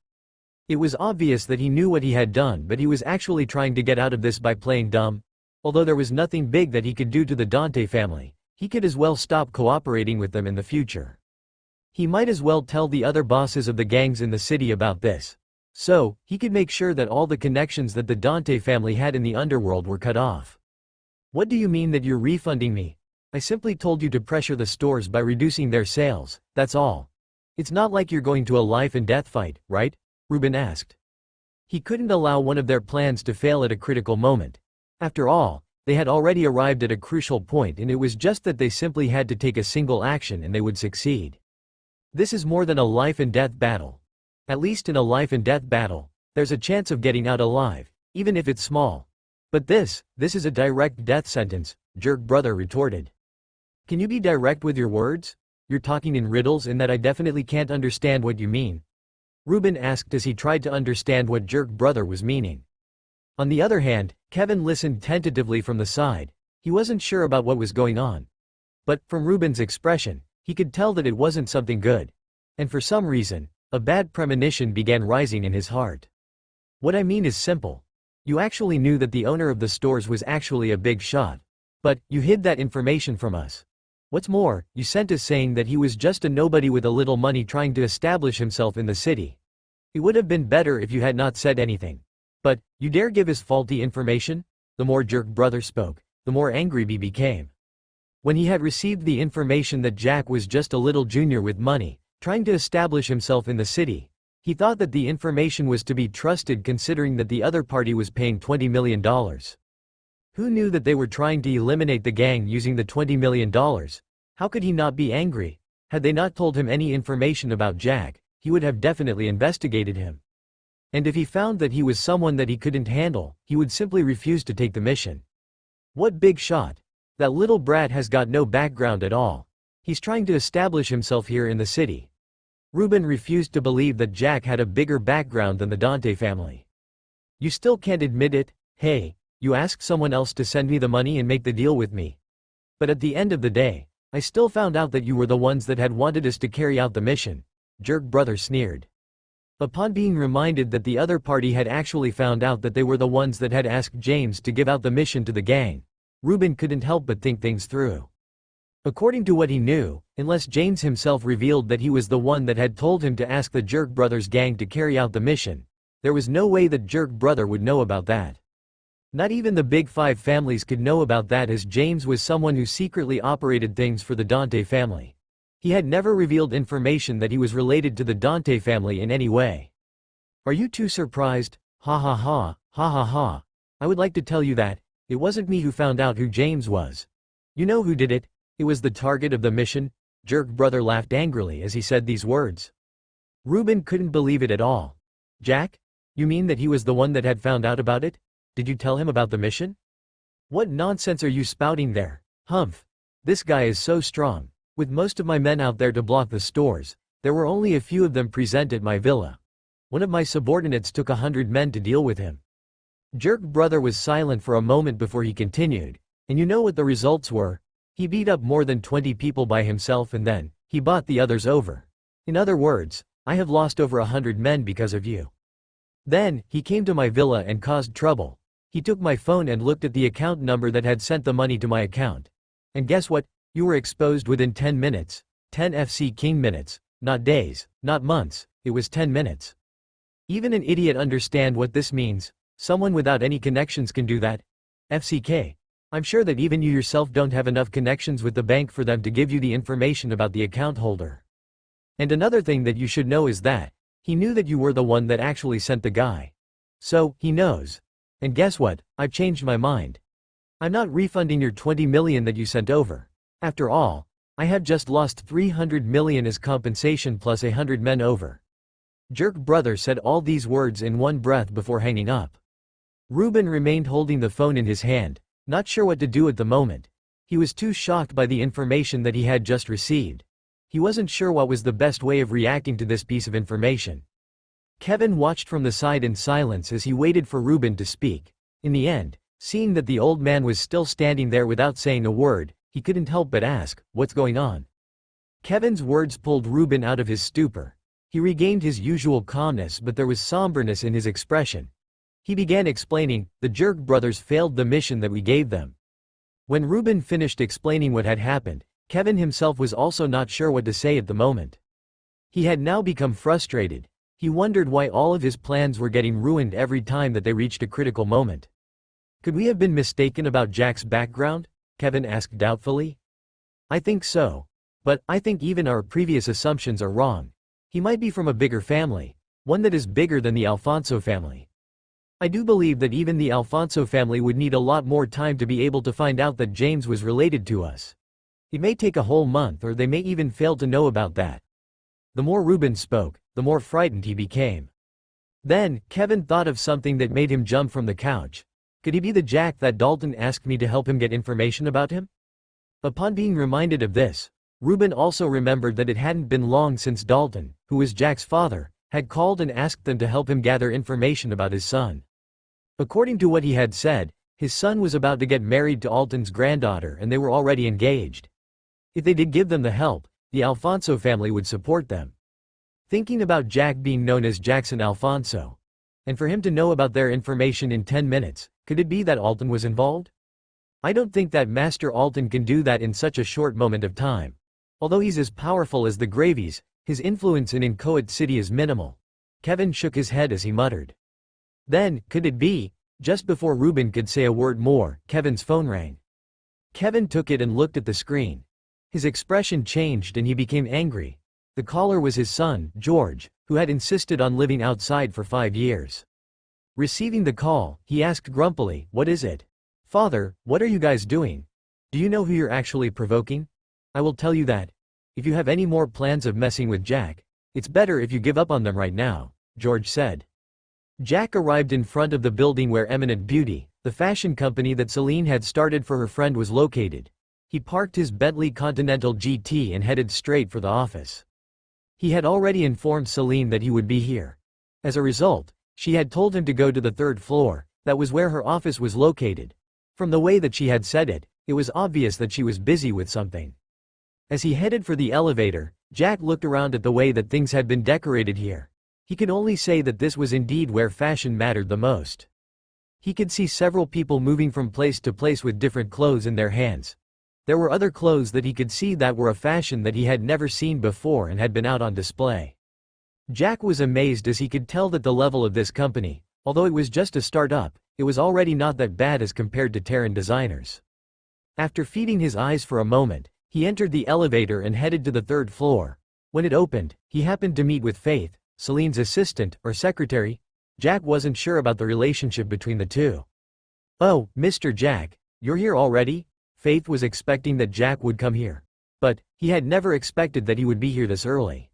It was obvious that he knew what he had done, but he was actually trying to get out of this by playing dumb. Although there was nothing big that he could do to the Dante family, he could as well stop cooperating with them in the future. He might as well tell the other bosses of the gangs in the city about this. So, he could make sure that all the connections that the Dante family had in the underworld were cut off. "What do you mean that you're refunding me? I simply told you to pressure the stores by reducing their sales, that's all. It's not like you're going to a life and death fight, right?" Reuben asked. He couldn't allow one of their plans to fail at a critical moment. After all, They had already arrived at a crucial point, and it was just that they simply had to take a single action and they would succeed. This is more than a life-and-death battle. At least in a life-and-death battle, there's a chance of getting out alive, even if it's small. But this is a direct death sentence, Jerk Brother retorted. Can you be direct with your words? You're talking in riddles and that I definitely can't understand what you mean. Ruben asked as he tried to understand what Jerk Brother was meaning. On the other hand, Kevin listened tentatively from the side. He wasn't sure about what was going on. But, from Ruben's expression, he could tell that it wasn't something good. And for some reason, a bad premonition began rising in his heart. What I mean is simple. You actually knew that the owner of the stores was actually a big shot. But, you hid that information from us. What's more, you sent us saying that he was just a nobody with a little money trying to establish himself in the city. It would have been better if you had not said anything. But, you dare give us faulty information? The more Jerk Brother spoke, the more angry he became. When he had received the information that Jack was just a little junior with money, trying to establish himself in the city, he thought that the information was to be trusted considering that the other party was paying $20 million. Who knew that they were trying to eliminate the gang using the $20 million? How could he not be angry? Had they not told him any information about Jack, he would have definitely investigated him. And if he found that he was someone that he couldn't handle, he would simply refuse to take the mission. What big shot! That little brat has got no background at all. He's trying to establish himself here in the city. Ruben refused to believe that Jack had a bigger background than the Dante family. You still can't admit it? Hey, you asked someone else to send me the money and make the deal with me. But at the end of the day, I still found out that you were the ones that had wanted us to carry out the mission. Jerk Brother sneered. Upon being reminded that the other party had actually found out that they were the ones that had asked James to give out the mission to the gang, Ruben couldn't help but think things through. According to what he knew, unless James himself revealed that he was the one that had told him to ask the Jerk Brothers gang to carry out the mission, there was no way that Jerk Brother would know about that. Not even the Big Five families could know about that, as James was someone who secretly operated things for the Dante family. He had never revealed information that he was related to the Dante family in any way. Are you too surprised? Ha ha ha, ha ha ha. I would like to tell you that it wasn't me who found out who James was. You know who did it? It was the target of the mission. Jerk Brother laughed angrily as he said these words. Ruben couldn't believe it at all. Jack? You mean that he was the one that had found out about it? Did you tell him about the mission? What nonsense are you spouting there? Humph. This guy is so strong. With most of my men out there to block the stores, there were only a few of them present at my villa. One of my subordinates took 100 men to deal with him. Jerk Brother was silent for a moment before he continued, and you know what the results were? He beat up more than 20 people by himself and then, he bought the others over. In other words, I have lost over 100 men because of you. Then, he came to my villa and caused trouble. He took my phone and looked at the account number that had sent the money to my account. And guess what? You were exposed within 10 minutes. 10 FC King minutes. Not days, not months, it was 10 minutes. Even an idiot understand what this means. Someone without any connections can do that. FCK. I'm sure that even you yourself don't have enough connections with the bank for them to give you the information about the account holder. And another thing that you should know is that he knew that you were the one that actually sent the guy. So, he knows. And guess what? I've changed my mind. I'm not refunding your 20 million that you sent over. After all, I have just lost 300 million as compensation plus 100 men over. Jerk Brother said all these words in one breath before hanging up. Ruben remained holding the phone in his hand, not sure what to do at the moment. He was too shocked by the information that he had just received. He wasn't sure what was the best way of reacting to this piece of information. Kevin watched from the side in silence as he waited for Ruben to speak. In the end, seeing that the old man was still standing there without saying a word, he couldn't help but ask, "What's going on?" Kevin's words pulled Ruben out of his stupor. He regained his usual calmness, but there was somberness in his expression. He began explaining, "The Jerk Brothers failed the mission that we gave them." When Ruben finished explaining what had happened, Kevin himself was also not sure what to say at the moment. He had now become frustrated. He wondered why all of his plans were getting ruined every time that they reached a critical moment. Could we have been mistaken about Jack's background? Kevin asked doubtfully. I think so. But I think even our previous assumptions are wrong. He might be from a bigger family, one that is bigger than the Alfonso family. I do believe that even the Alfonso family would need a lot more time to be able to find out that James was related to us. It may take a whole month, or they may even fail to know about that. The more Ruben spoke, the more frightened he became. Then, Kevin thought of something that made him jump from the couch. Could he be the Jack that Dalton asked me to help him get information about him? Upon being reminded of this, Ruben also remembered that it hadn't been long since Dalton, who was Jack's father, had called and asked them to help him gather information about his son. According to what he had said, his son was about to get married to Alton's granddaughter and they were already engaged. If they did give them the help, the Alfonso family would support them. Thinking about Jack being known as Jackson Alfonso, and for him to know about their information in 10 minutes, could it be that Alton was involved? I don't think that Master Alton can do that in such a short moment of time. Although he's as powerful as the Gravies, his influence in Inchoate City is minimal. Kevin shook his head as he muttered. Then, could it be? Just before Ruben could say a word more, Kevin's phone rang. Kevin took it and looked at the screen. His expression changed and he became angry. The caller was his son, George, who had insisted on living outside for 5 years. Receiving the call, he asked grumpily, "What is it?" "Father, what are you guys doing? Do you know who you're actually provoking? I will tell you that. If you have any more plans of messing with Jack, it's better if you give up on them right now," George said. Jack arrived in front of the building where Eminent Beauty, the fashion company that Seline had started for her friend, was located. He parked his Bentley Continental GT and headed straight for the office. He had already informed Seline that he would be here. As a result, she had told him to go to the 3rd floor, that was where her office was located. From the way that she had said it, it was obvious that she was busy with something. As he headed for the elevator, Jack looked around at the way that things had been decorated here. He could only say that this was indeed where fashion mattered the most. He could see several people moving from place to place with different clothes in their hands. There were other clothes that he could see that were a fashion that he had never seen before and had been out on display. Jack was amazed as he could tell that the level of this company, although it was just a start-up, it was already not that bad as compared to Terran designers. After feeding his eyes for a moment, he entered the elevator and headed to the 3rd floor. When it opened, he happened to meet with Faith, Celine's assistant, or secretary. Jack wasn't sure about the relationship between the two. "Oh, Mr. Jack, you're here already?" Faith was expecting that Jack would come here. But, he had never expected that he would be here this early.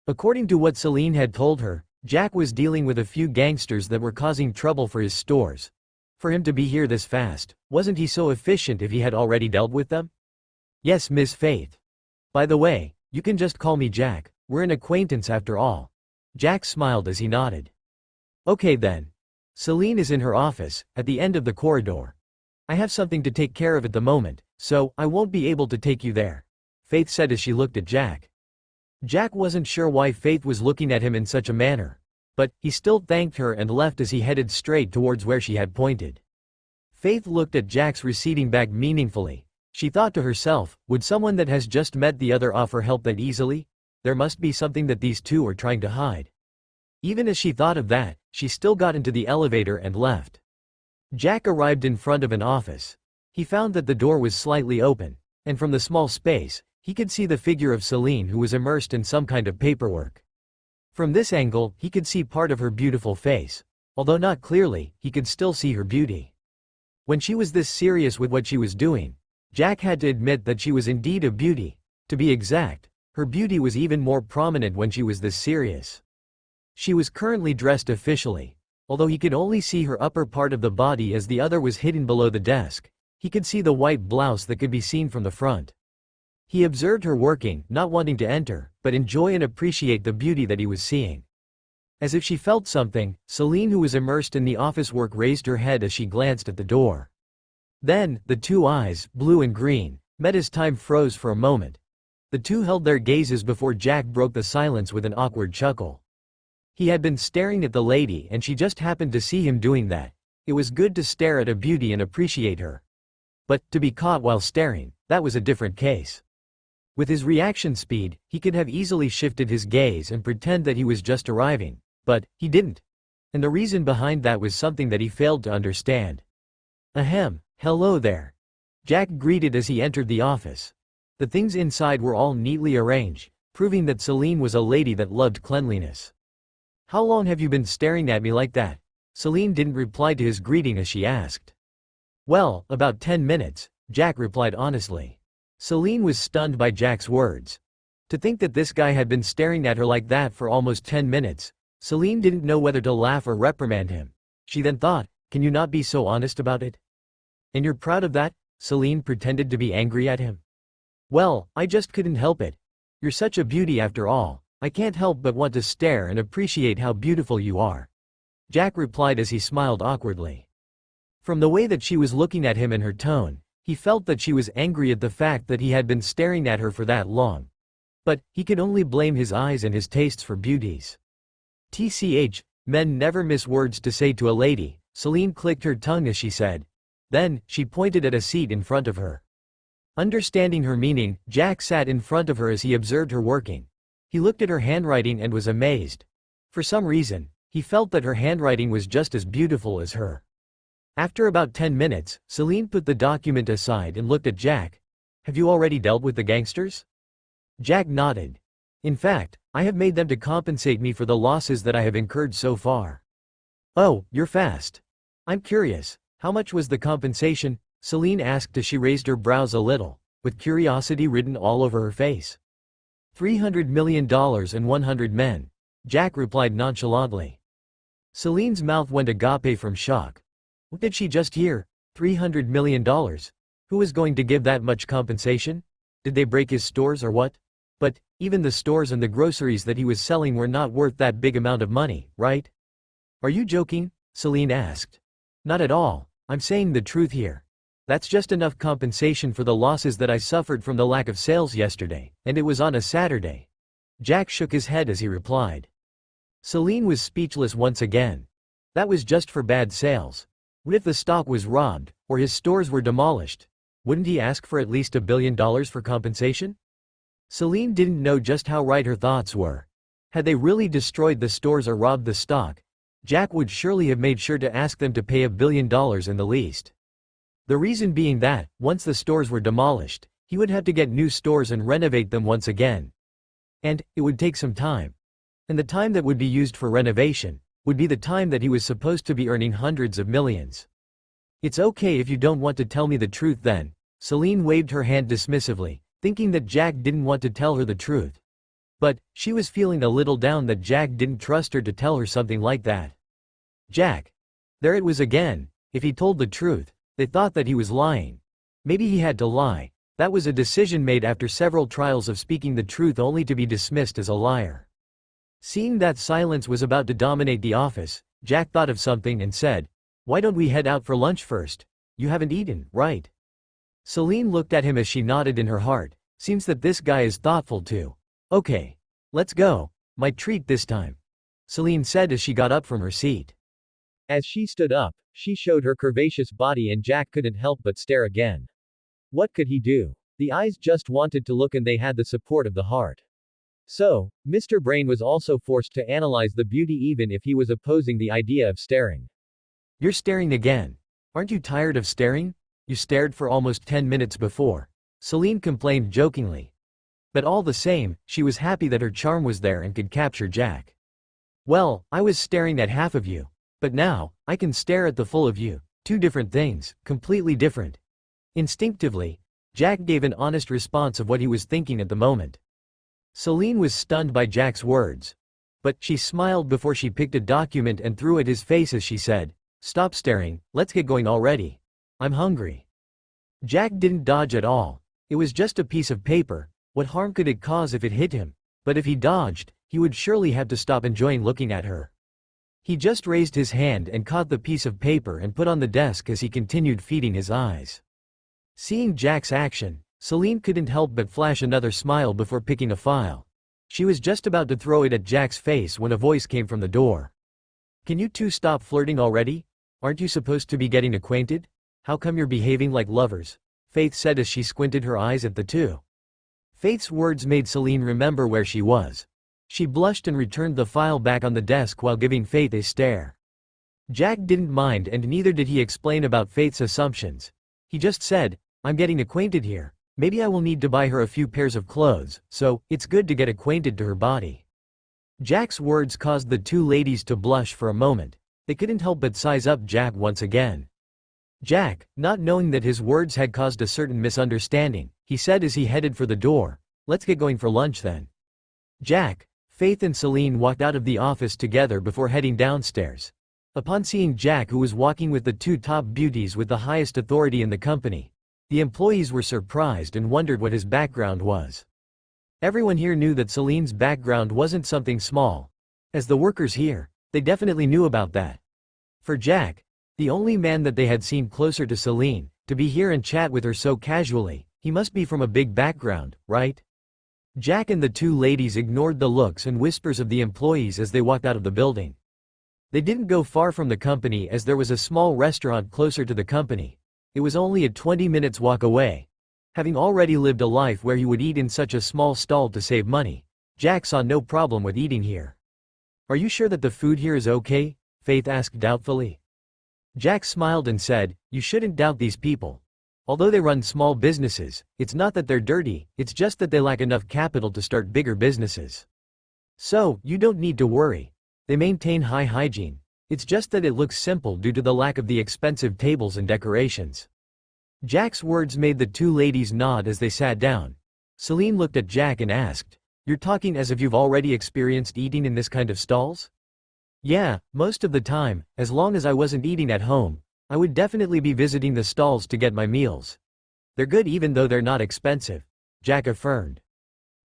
According to what Seline had told her, Jack was dealing with a few gangsters that were causing trouble for his stores. For him to be here this fast, wasn't he so efficient if he had already dealt with them? "Yes, Miss Faith. By the way, you can just call me Jack, we're an acquaintance after all." Jack smiled as he nodded. "Okay then. Seline is in her office, at the end of the corridor. I have something to take care of at the moment, so I won't be able to take you there," Faith said as she looked at Jack. Jack wasn't sure why Faith was looking at him in such a manner. But, he still thanked her and left as he headed straight towards where she had pointed. Faith looked at Jack's receding back meaningfully. She thought to herself, would someone that has just met the other offer help that easily? There must be something that these two are trying to hide. Even as she thought of that, she still got into the elevator and left. Jack arrived in front of an office. He found that the door was slightly open, and from the small space, he could see the figure of Seline, who was immersed in some kind of paperwork. From this angle, he could see part of her beautiful face. Although not clearly, he could still see her beauty. When she was this serious with what she was doing, Jack had to admit that she was indeed a beauty. To be exact, her beauty was even more prominent when she was this serious. She was currently dressed officially. Although he could only see her upper part of the body as the other was hidden below the desk, he could see the white blouse that could be seen from the front. He observed her working, not wanting to enter, but enjoy and appreciate the beauty that he was seeing. As if she felt something, Seline, who was immersed in the office work, raised her head as she glanced at the door. Then, the two eyes, blue and green, met as time froze for a moment. The two held their gazes before Jack broke the silence with an awkward chuckle. He had been staring at the lady and she just happened to see him doing that. It was good to stare at a beauty and appreciate her. But, to be caught while staring, that was a different case. With his reaction speed, he could have easily shifted his gaze and pretend that he was just arriving. But, he didn't. And the reason behind that was something that he failed to understand. Ahem, hello there. Jack greeted as he entered the office. The things inside were all neatly arranged, proving that Seline was a lady that loved cleanliness. "How long have you been staring at me like that?" Seline didn't reply to his greeting as she asked. Well, about 10 minutes, Jack replied honestly. Seline was stunned by Jack's words. To think that this guy had been staring at her like that for almost 10 minutes, Seline didn't know whether to laugh or reprimand him. She then thought, can you not be so honest about it? And you're proud of that? Seline pretended to be angry at him. Well, I just couldn't help it. You're such a beauty after all. I can't help but want to stare and appreciate how beautiful you are. Jack replied as he smiled awkwardly. From the way that she was looking at him and her tone, he felt that she was angry at the fact that he had been staring at her for that long. But he could only blame his eyes and his tastes for beauties. TCH, men never miss words to say to a lady, Seline clicked her tongue as she said. Then, she pointed at a seat in front of her. Understanding her meaning, Jack sat in front of her as he observed her working. He looked at her handwriting and was amazed. For some reason, he felt that her handwriting was just as beautiful as her. After about 10 minutes, Seline put the document aside and looked at Jack. Have you already dealt with the gangsters? Jack nodded. In fact, I have made them to compensate me for the losses that I have incurred so far. Oh, you're fast. I'm curious, how much was the compensation? Seline asked as she raised her brows a little, with curiosity written all over her face. $300 million and 100 men. Jack replied nonchalantly. Celine's mouth went agape from shock. What did she just hear? $300 million? Who was going to give that much compensation? Did they break his stores or what? But, even the stores and the groceries that he was selling were not worth that big amount of money, right? Are you joking? Seline asked. Not at all, I'm saying the truth here. That's just enough compensation for the losses that I suffered from the lack of sales yesterday, and it was on a Saturday. Jack shook his head as he replied. Seline was speechless once again. That was just for bad sales. What if the stock was robbed, or his stores were demolished? Wouldn't he ask for at least $1 billion for compensation? Seline didn't know just how right her thoughts were. Had they really destroyed the stores or robbed the stock, Jack would surely have made sure to ask them to pay $1 billion in the least. The reason being that, once the stores were demolished, he would have to get new stores and renovate them once again. And, it would take some time. And the time that would be used for renovation would be the time that he was supposed to be earning hundreds of millions. It's okay if you don't want to tell me the truth then. Seline waved her hand dismissively, thinking that Jack didn't want to tell her the truth. But, she was feeling a little down that Jack didn't trust her to tell her something like that. Jack. There it was again. If he told the truth, they thought that he was lying. Maybe he had to lie. That was a decision made after several trials of speaking the truth only to be dismissed as a liar. Seeing that silence was about to dominate the office, Jack thought of something and said, why don't we head out for lunch first? You haven't eaten, right? Seline looked at him as she nodded in her heart. Seems that this guy is thoughtful too. Okay. Let's go. My treat this time. Seline said as she got up from her seat. As she stood up, she showed her curvaceous body and Jack couldn't help but stare again. What could he do? The eyes just wanted to look and they had the support of the heart. So, Mr. Brain was also forced to analyze the beauty even if he was opposing the idea of staring. You're staring again. Aren't you tired of staring? You stared for almost 10 minutes before. Seline complained jokingly. But all the same, she was happy that her charm was there and could capture Jack. Well, I was staring at half of you. But now, I can stare at the full of you. Two different things, completely different. Instinctively, Jack gave an honest response of what he was thinking at the moment. Seline was stunned by Jack's words. But, she smiled before she picked a document and threw at his face as she said, stop staring, let's get going already. I'm hungry. Jack didn't dodge at all. It was just a piece of paper. What harm could it cause if it hit him? But if he dodged, he would surely have to stop enjoying looking at her. He just raised his hand and caught the piece of paper and put on the desk as he continued feeding his eyes. Seeing Jack's action, Seline couldn't help but flash another smile before picking a file. She was just about to throw it at Jack's face when a voice came from the door. Can you two stop flirting already? Aren't you supposed to be getting acquainted? How come you're behaving like lovers? Faith said as she squinted her eyes at the two. Faith's words made Seline remember where she was. She blushed and returned the file back on the desk while giving Faith a stare. Jack didn't mind and neither did he explain about Faith's assumptions. He just said, I'm getting acquainted here. Maybe I will need to buy her a few pairs of clothes, so it's good to get acquainted to her body. Jack's words caused the two ladies to blush for a moment. They couldn't help but size up Jack once again. Jack, not knowing that his words had caused a certain misunderstanding, he said as he headed for the door, "Let's get going for lunch then." Jack, Faith and Seline walked out of the office together before heading downstairs. Upon seeing Jack, who was walking with the two top beauties with the highest authority in the company, the employees were surprised and wondered what his background was. Everyone here knew that Celine's background wasn't something small. As the workers here, they definitely knew about that. For Jack, the only man that they had seen closer to Seline, to be here and chat with her so casually, he must be from a big background, right? Jack and the two ladies ignored the looks and whispers of the employees as they walked out of the building. They didn't go far from the company as there was a small restaurant closer to the company. It was only a 20 minutes walk away. Having already lived a life where he would eat in such a small stall to save money, Jack saw no problem with eating here. "Are you sure that the food here is okay?" Faith asked doubtfully. Jack smiled and said, "You shouldn't doubt these people. Although they run small businesses, it's not that they're dirty, it's just that they lack enough capital to start bigger businesses. So, you don't need to worry. They maintain high hygiene. It's just that it looks simple due to the lack of the expensive tables and decorations." Jack's words made the two ladies nod as they sat down. Seline looked at Jack and asked, "You're talking as if you've already experienced eating in this kind of stalls?" "Yeah, most of the time, as long as I wasn't eating at home, I would definitely be visiting the stalls to get my meals. They're good even though they're not expensive," Jack affirmed.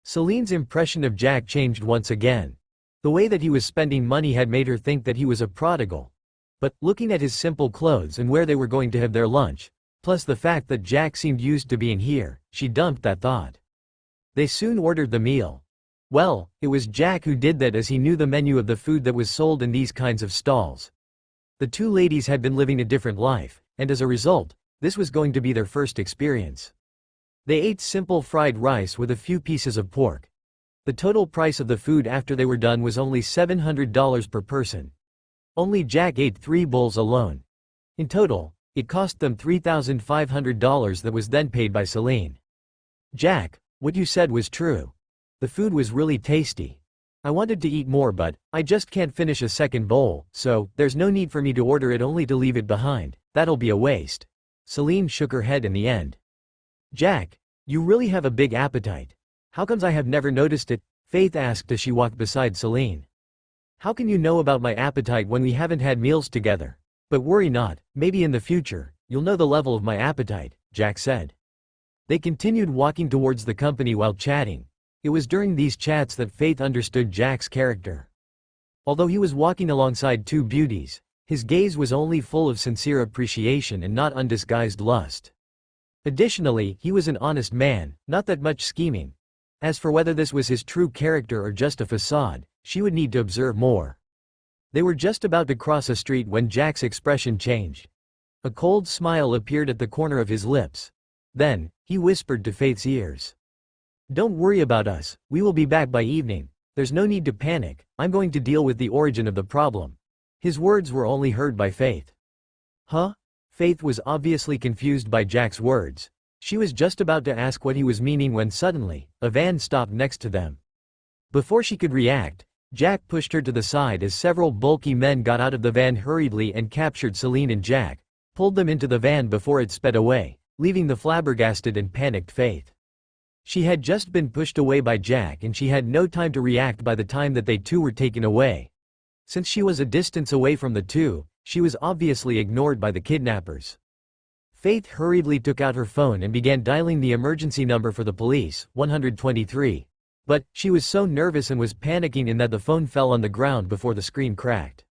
Celine's impression of Jack changed once again. The way that he was spending money had made her think that he was a prodigal. But, looking at his simple clothes and where they were going to have their lunch, plus the fact that Jack seemed used to being here, she dumped that thought. They soon ordered the meal. Well, it was Jack who did that as he knew the menu of the food that was sold in these kinds of stalls. The two ladies had been living a different life, and as a result, this was going to be their first experience. They ate simple fried rice with a few pieces of pork. The total price of the food after they were done was only $700 per person. Only Jack ate 3 bowls alone. In total, it cost them $3,500 that was then paid by Seline. "Jack, what you said was true. The food was really tasty. I wanted to eat more but, I just can't finish a second bowl, so, there's no need for me to order it only to leave it behind, that'll be a waste." Seline shook her head in the end. "Jack, you really have a big appetite. How comes I have never noticed it?" Faith asked as she walked beside Seline. "How can you know about my appetite when we haven't had meals together? But worry not, maybe in the future, you'll know the level of my appetite," Jack said. They continued walking towards the company while chatting. It was during these chats that Faith understood Jack's character. Although he was walking alongside two beauties, his gaze was only full of sincere appreciation and not undisguised lust. Additionally, he was an honest man, not that much scheming. As for whether this was his true character or just a facade, she would need to observe more. They were just about to cross a street when Jack's expression changed. A cold smile appeared at the corner of his lips. Then, he whispered to Faith's ears, "Don't worry about us, we will be back by evening. There's no need to panic, I'm going to deal with the origin of the problem." His words were only heard by Faith. "Huh?" Faith was obviously confused by Jack's words. She was just about to ask what he was meaning when suddenly, a van stopped next to them. Before she could react, Jack pushed her to the side as several bulky men got out of the van hurriedly and captured Seline and Jack, pulled them into the van before it sped away, leaving the flabbergasted and panicked Faith. She had just been pushed away by Jack and she had no time to react by the time that they two were taken away. Since she was a distance away from the two, she was obviously ignored by the kidnappers. Faith hurriedly took out her phone and began dialing the emergency number for the police, 123. But, she was so nervous and was panicking in that the phone fell on the ground before the screen cracked.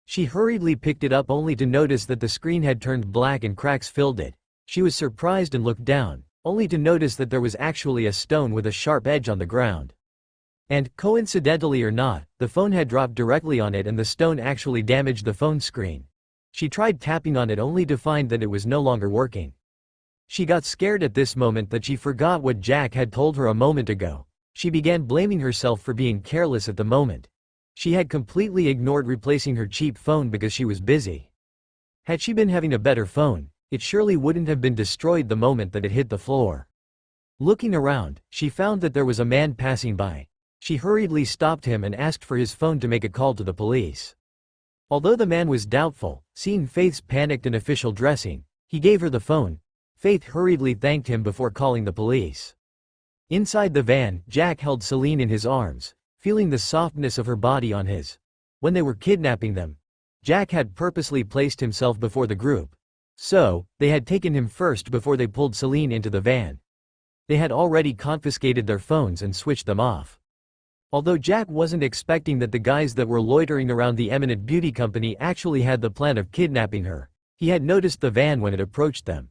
She hurriedly picked it up only to notice that the screen had turned black and cracks filled it. She was surprised and looked down, only to notice that there was actually a stone with a sharp edge on the ground. And, coincidentally or not, the phone had dropped directly on it and the stone actually damaged the phone screen. She tried tapping on it only to find that it was no longer working. She got scared at this moment that she forgot what Jack had told her a moment ago. She began blaming herself for being careless at the moment. She had completely ignored replacing her cheap phone because she was busy. Had she been having a better phone, it surely wouldn't have been destroyed the moment that it hit the floor. Looking around, she found that there was a man passing by. She hurriedly stopped him and asked for his phone to make a call to the police. Although the man was doubtful, seeing Faith's panicked and official dressing, he gave her the phone. Faith hurriedly thanked him before calling the police. Inside the van, Jack held Seline in his arms, feeling the softness of her body on his. When they were kidnapping them, Jack had purposely placed himself before the group. So, they had taken him first before they pulled Seline into the van. They had already confiscated their phones and switched them off. Although Jack wasn't expecting that the guys that were loitering around the eminent beauty company actually had the plan of kidnapping her, he had noticed the van when it approached them.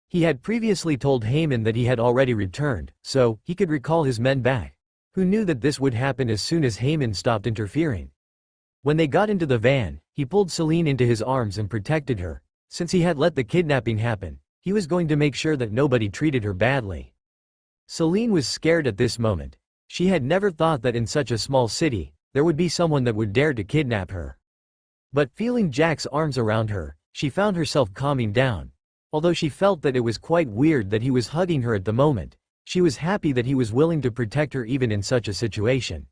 He had previously told Heyman that he had already returned, so he could recall his men back, who knew that this would happen as soon as Heyman stopped interfering. When they got into the van, he pulled Seline into his arms and protected her. Since he had let the kidnapping happen, he was going to make sure that nobody treated her badly. Seline was scared at this moment. She had never thought that in such a small city, there would be someone that would dare to kidnap her. But feeling Jack's arms around her, she found herself calming down. Although she felt that it was quite weird that he was hugging her at the moment, she was happy that he was willing to protect her even in such a situation.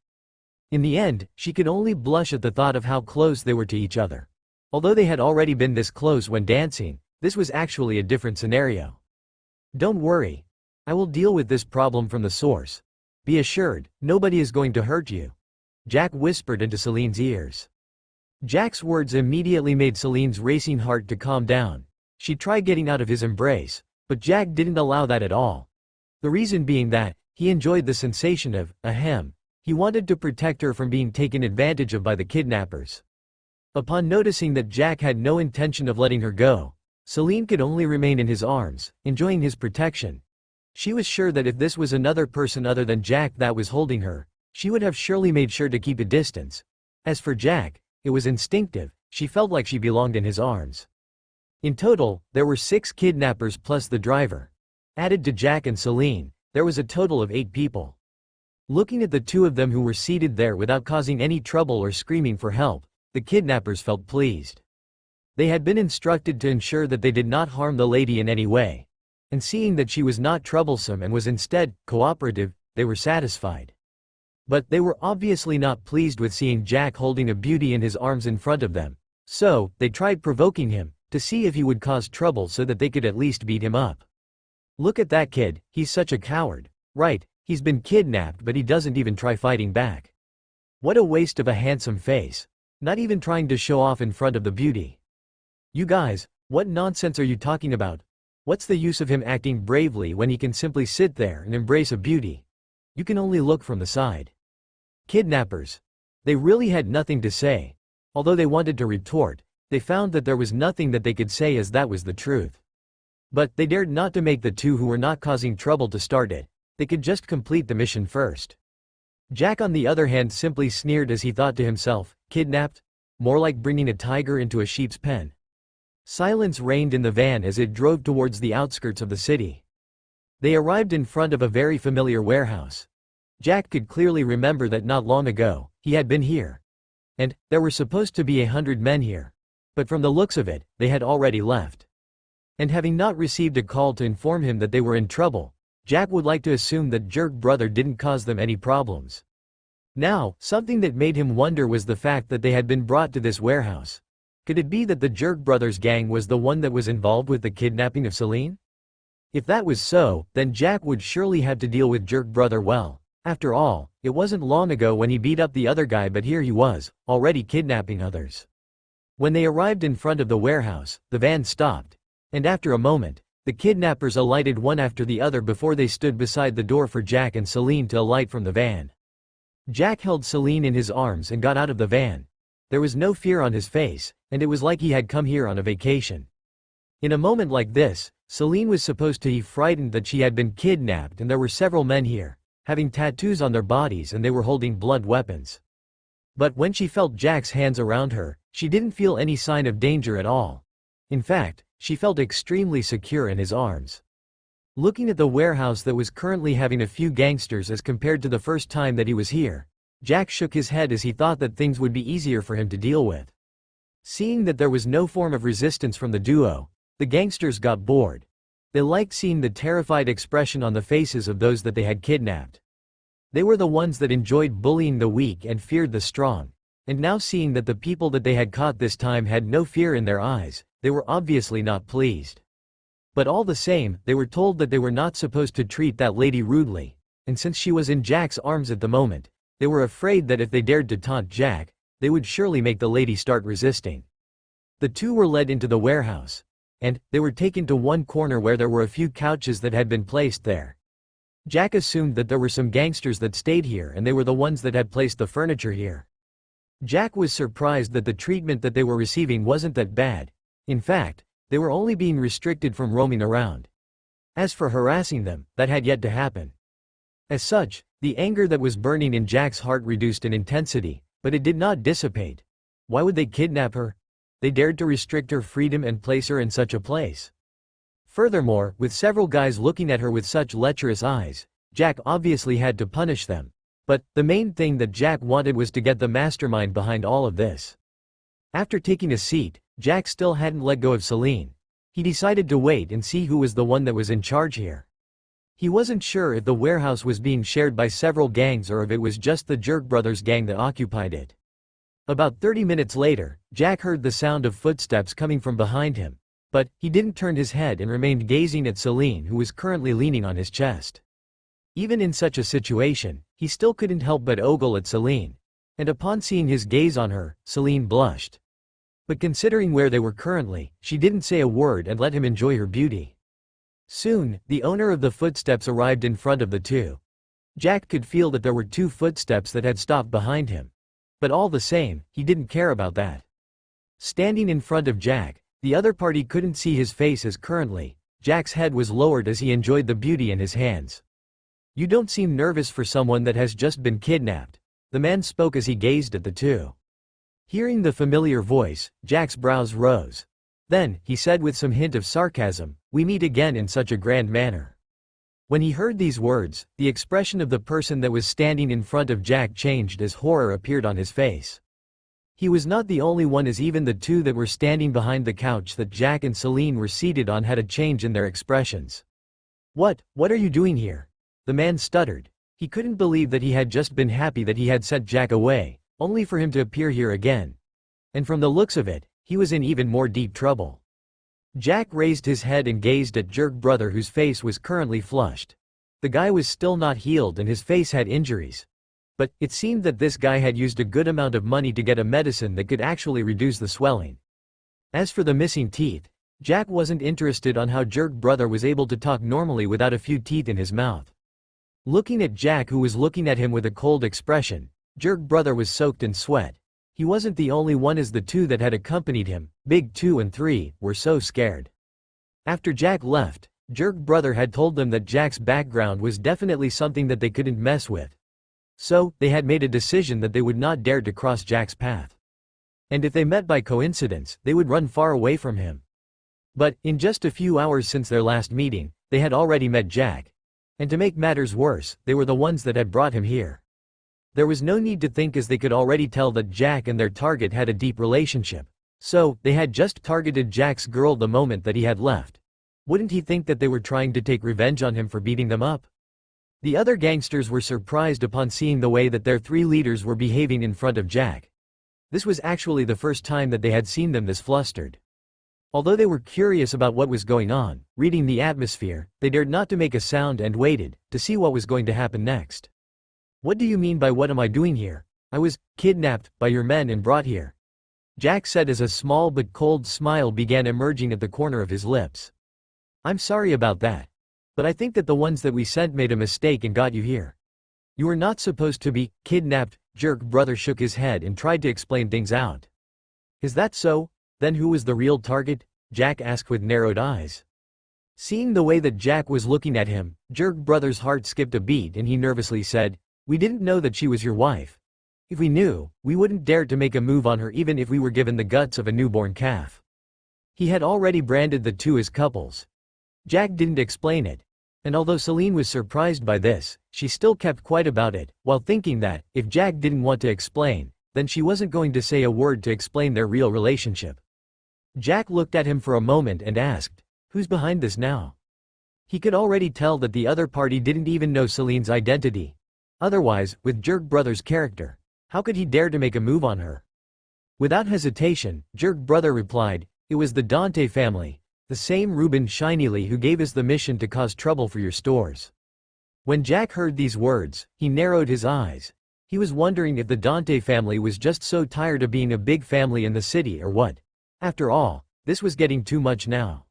In the end, she could only blush at the thought of how close they were to each other. Although they had already been this close when dancing, this was actually a different scenario. "Don't worry. I will deal with this problem from the source. Be assured, nobody is going to hurt you," Jack whispered into Seline's ears. Jack's words immediately made Seline's racing heart to calm down. She tried getting out of his embrace, but Jack didn't allow that at all. The reason being that, he enjoyed the sensation of, ahem. He wanted to protect her from being taken advantage of by the kidnappers. Upon noticing that Jack had no intention of letting her go, Seline could only remain in his arms, enjoying his protection. She was sure that if this was another person other than Jack that was holding her, she would have surely made sure to keep a distance. As for Jack, it was instinctive, she felt like she belonged in his arms. In total, there were 6 kidnappers plus the driver. Added to Jack and Seline, there was a total of 8 people. Looking at the 2 of them who were seated there without causing any trouble or screaming for help, the kidnappers felt pleased. They had been instructed to ensure that they did not harm the lady in any way. And seeing that she was not troublesome and was instead cooperative, they were satisfied. But they were obviously not pleased with seeing Jack holding a beauty in his arms in front of them, so they tried provoking him, to see if he would cause trouble so that they could at least beat him up. "Look at that kid, he's such a coward. Right, he's been kidnapped but he doesn't even try fighting back. What a waste of a handsome face. Not even trying to show off in front of the beauty. You guys, what nonsense are you talking about? What's the use of him acting bravely when he can simply sit there and embrace a beauty? You can only look from the side." Kidnappers. They really had nothing to say. Although they wanted to retort, they found that there was nothing that they could say as that was the truth. But they dared not to make the 2 who were not causing trouble to start it. They could just complete the mission first. Jack on the other hand simply sneered as he thought to himself, kidnapped? More like bringing a tiger into a sheep's pen. Silence reigned in the van as it drove towards the outskirts of the city. They arrived in front of a very familiar warehouse. Jack could clearly remember that not long ago, he had been here. And, there were supposed to be 100 men here. But from the looks of it, they had already left. And having not received a call to inform him that they were in trouble, Jack would like to assume that Jerk Brother didn't cause them any problems. Now, something that made him wonder was the fact that they had been brought to this warehouse. Could it be that the Jerk Brothers gang was the one that was involved with the kidnapping of Seline? If that was so, then Jack would surely have to deal with Jerk Brother well. After all, it wasn't long ago when he beat up the other guy, but here he was, already kidnapping others. When they arrived in front of the warehouse, the van stopped. And after a moment, the kidnappers alighted one after the other before they stood beside the door for Jack and Seline to alight from the van. Jack held Seline in his arms and got out of the van. There was no fear on his face, and it was like he had come here on a vacation. In a moment like this, Seline was supposed to be frightened that she had been kidnapped, and there were several men here, having tattoos on their bodies, and they were holding blunt weapons. But when she felt Jack's hands around her, she didn't feel any sign of danger at all. In fact, she felt extremely secure in his arms. Looking at the warehouse that was currently having a few gangsters as compared to the first time that he was here, Jack shook his head as he thought that things would be easier for him to deal with. Seeing that there was no form of resistance from the duo, the gangsters got bored. They liked seeing the terrified expression on the faces of those that they had kidnapped. They were the ones that enjoyed bullying the weak and feared the strong. And now seeing that the people that they had caught this time had no fear in their eyes, they were obviously not pleased. But all the same, they were told that they were not supposed to treat that lady rudely, and since she was in Jack's arms at the moment, they were afraid that if they dared to taunt Jack, they would surely make the lady start resisting. The two were led into the warehouse, and they were taken to one corner where there were a few couches that had been placed there. Jack assumed that there were some gangsters that stayed here and they were the ones that had placed the furniture here. Jack was surprised that the treatment that they were receiving wasn't that bad. In fact, they were only being restricted from roaming around. As for harassing them, that had yet to happen. As such, the anger that was burning in Jack's heart reduced in intensity, but it did not dissipate. Why would they kidnap her? They dared to restrict her freedom and place her in such a place. Furthermore, with several guys looking at her with such lecherous eyes, Jack obviously had to punish them. But the main thing that Jack wanted was to get the mastermind behind all of this. After taking a seat, Jack still hadn't let go of Seline. He decided to wait and see who was the one that was in charge here. He wasn't sure if the warehouse was being shared by several gangs or if it was just the Jerk Brothers gang that occupied it. About 30 minutes later, Jack heard the sound of footsteps coming from behind him, but he didn't turn his head and remained gazing at Seline, who was currently leaning on his chest. Even in such a situation, he still couldn't help but ogle at Seline, and upon seeing his gaze on her, Seline blushed. But considering where they were currently, she didn't say a word and let him enjoy her beauty. Soon, the owner of the footsteps arrived in front of the two. Jack could feel that there were two footsteps that had stopped behind him. But all the same, he didn't care about that. Standing in front of Jack, the other party couldn't see his face as currently, Jack's head was lowered as he enjoyed the beauty in his hands. "You don't seem nervous for someone that has just been kidnapped," the man spoke as he gazed at the two. Hearing the familiar voice, Jack's brows rose. Then, he said with some hint of sarcasm, "We meet again in such a grand manner." When he heard these words, the expression of the person that was standing in front of Jack changed as horror appeared on his face. He was not the only one, as even the two that were standing behind the couch that Jack and Seline were seated on had a change in their expressions. What are you doing here?" the man stuttered. He couldn't believe that he had just been happy that he had sent Jack away, only for him to appear here again. And from the looks of it, he was in even more deep trouble. Jack raised his head and gazed at Jerk Brother, whose face was currently flushed. The guy was still not healed and his face had injuries. But it seemed that this guy had used a good amount of money to get a medicine that could actually reduce the swelling. As for the missing teeth, Jack wasn't interested on how Jerk Brother was able to talk normally without a few teeth in his mouth. Looking at Jack, who was looking at him with a cold expression, Jerk Brother was soaked in sweat. He wasn't the only one, as the two that had accompanied him, Big 2 and 3, were so scared. After Jack left, Jerk Brother had told them that Jack's background was definitely something that they couldn't mess with. So, they had made a decision that they would not dare to cross Jack's path. And if they met by coincidence, they would run far away from him. But, in just a few hours since their last meeting, they had already met Jack. And to make matters worse, they were the ones that had brought him here. There was no need to think, as they could already tell that Jack and their target had a deep relationship. So, they had just targeted Jack's girl the moment that he had left. Wouldn't he think that they were trying to take revenge on him for beating them up? The other gangsters were surprised upon seeing the way that their three leaders were behaving in front of Jack. This was actually the first time that they had seen them this flustered. Although they were curious about what was going on, reading the atmosphere, they dared not to make a sound and waited to see what was going to happen next. "What do you mean by what am I doing here? I was kidnapped by your men and brought here," Jack said as a small but cold smile began emerging at the corner of his lips. "I'm sorry about that. But I think that the ones that we sent made a mistake and got you here. You were not supposed to be kidnapped." Jerk Brother shook his head and tried to explain things out. "Is that so? Then who was the real target?" Jack asked with narrowed eyes. Seeing the way that Jack was looking at him, Jerk Brother's heart skipped a beat and he nervously said, "We didn't know that she was your wife. If we knew, we wouldn't dare to make a move on her even if we were given the guts of a newborn calf." He had already branded the two as couples. Jack didn't explain it. And although Seline was surprised by this, she still kept quiet about it, while thinking that, if Jack didn't want to explain, then she wasn't going to say a word to explain their real relationship. Jack looked at him for a moment and asked, "Who's behind this now?" He could already tell that the other party didn't even know Seline's identity. Otherwise, with Jerk Brother's character, How could he dare to make a move on her? Without hesitation, Jerk Brother replied, "It was the Dante family, the same Reuben Shinily who gave us the mission to cause trouble for your stores." When Jack heard these words, he narrowed his eyes. He was wondering if the Dante family was just so tired of being a big family in the city or what. After all, this was getting too much now.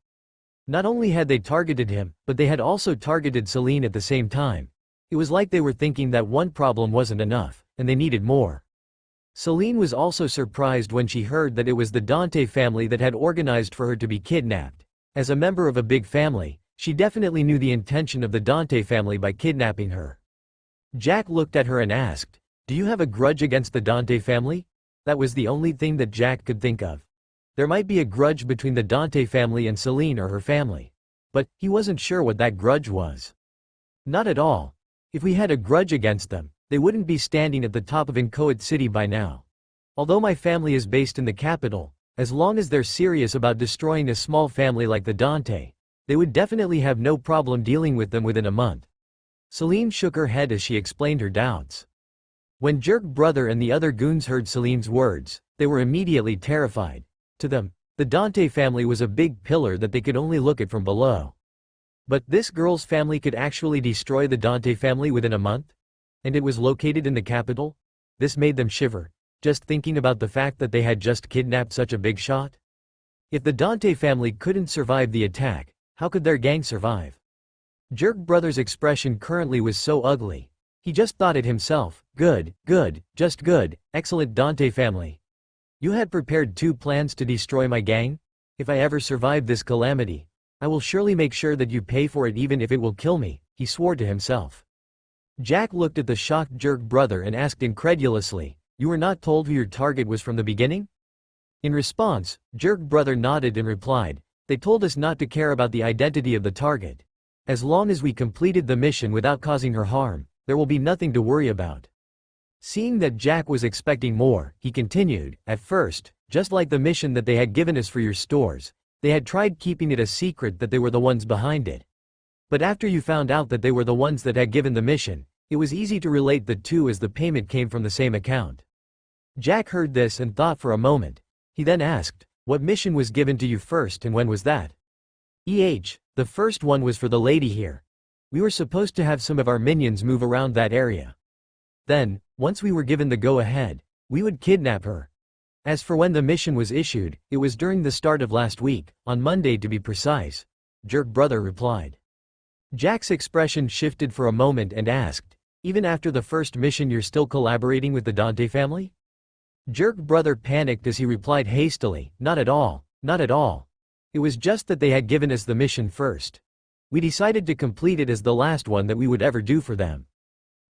Not only had they targeted him, but they had also targeted Seline at the same time. It was like they were thinking that one problem wasn't enough, and they needed more. Seline was also surprised when she heard that it was the Dante family that had organized for her to be kidnapped. As a member of a big family, she definitely knew the intention of the Dante family by kidnapping her. Jack looked at her and asked, "Do you have a grudge against the Dante family?" That was the only thing that Jack could think of. There might be a grudge between the Dante family and Seline or her family. But he wasn't sure what that grudge was. Not at all. If we had a grudge against them, they wouldn't be standing at the top of Incoat City by now. Although my family is based in the capital, as long as they're serious about destroying a small family like the Dante, they would definitely have no problem dealing with them within a month. Seline shook her head as she explained her doubts. When Jerk Brother and the other goons heard Celine's words, they were immediately terrified. To them, the Dante family was a big pillar that they could only look at from below. But this girl's family could actually destroy the Dante family within a month? And it was located in the capital? This made them shiver, just thinking about the fact that they had just kidnapped such a big shot. If the Dante family couldn't survive the attack, how could their gang survive? Jerk Brother's expression currently was so ugly. He just thought it himself, good, just good, excellent Dante family. You had prepared 2 plans to destroy my gang? If I ever survive this calamity, I will surely make sure that you pay for it even if it will kill me, he swore to himself. Jack looked at the shocked Jerk Brother and asked incredulously, "You were not told who your target was from the beginning?" In response, Jerk Brother nodded and replied, "They told us not to care about the identity of the target. As long as we completed the mission without causing her harm, there will be nothing to worry about." Seeing that Jack was expecting more, he continued, "At first, just like the mission that they had given us for your stores, they had tried keeping it a secret that they were the ones behind it. But after you found out that they were the ones that had given the mission, it was easy to relate the two as the payment came from the same account." Jack heard this and thought for a moment. He then asked, "What mission was given to you first and when was that?" The first one was for the lady here. We were supposed to have some of our minions move around that area. Then, once we were given the go-ahead, we would kidnap her. As for when the mission was issued, it was during the start of last week, on Monday to be precise," Jerk Brother replied. Jack's expression shifted for a moment and asked, "Even after the first mission you're still collaborating with the Dante family?" Jerk Brother panicked as he replied hastily, "Not at all, not at all. It was just that they had given us the mission first. We decided to complete it as the last one that we would ever do for them."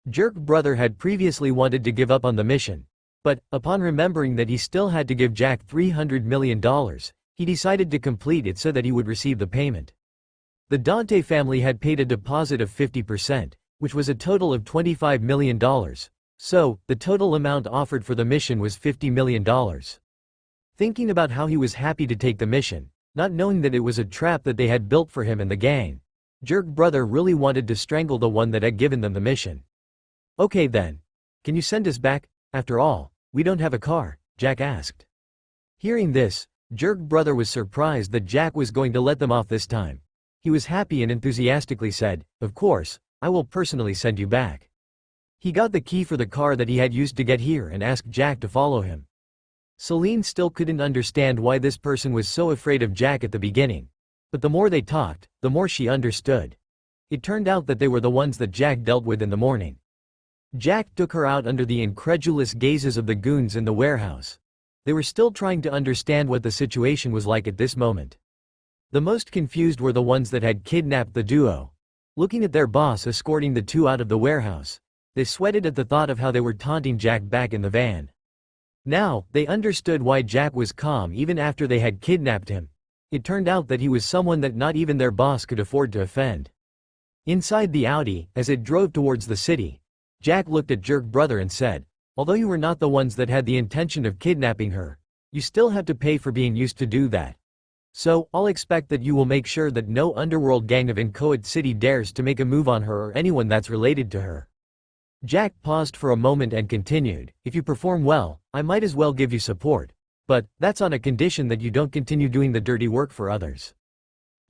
Jerk Brother had previously wanted to give up on the mission. But, upon remembering that he still had to give Jack $300 million, he decided to complete it so that he would receive the payment. The Dante family had paid a deposit of 50%, which was a total of $25 million. So, the total amount offered for the mission was $50 million. Thinking about how he was happy to take the mission, not knowing that it was a trap that they had built for him and the gang, Jerk Brother really wanted to strangle the one that had given them the mission. "Okay then. Can you send us back? After all, we don't have a car," Jack asked. Hearing this, Jerk Brother was surprised that Jack was going to let them off this time. He was happy and enthusiastically said, "Of course, I will personally send you back." He got the key for the car that he had used to get here and asked Jack to follow him. Seline still couldn't understand why this person was so afraid of Jack at the beginning. But the more they talked, the more she understood. It turned out that they were the ones that Jack dealt with in the morning. Jack took her out under the incredulous gazes of the goons in the warehouse. They were still trying to understand what the situation was like at this moment. The most confused were the ones that had kidnapped the duo. Looking at their boss escorting the two out of the warehouse, they sweated at the thought of how they were taunting Jack back in the van. Now, they understood why Jack was calm even after they had kidnapped him. It turned out that he was someone that not even their boss could afford to offend. Inside the Audi, as it drove towards the city, Jack looked at Jerk Brother and said, "Although you were not the ones that had the intention of kidnapping her, you still have to pay for being used to do that. So, I'll expect that you will make sure that no underworld gang of Incoat City dares to make a move on her or anyone that's related to her." Jack paused for a moment and continued, "If you perform well, I might as well give you support. But that's on a condition that you don't continue doing the dirty work for others."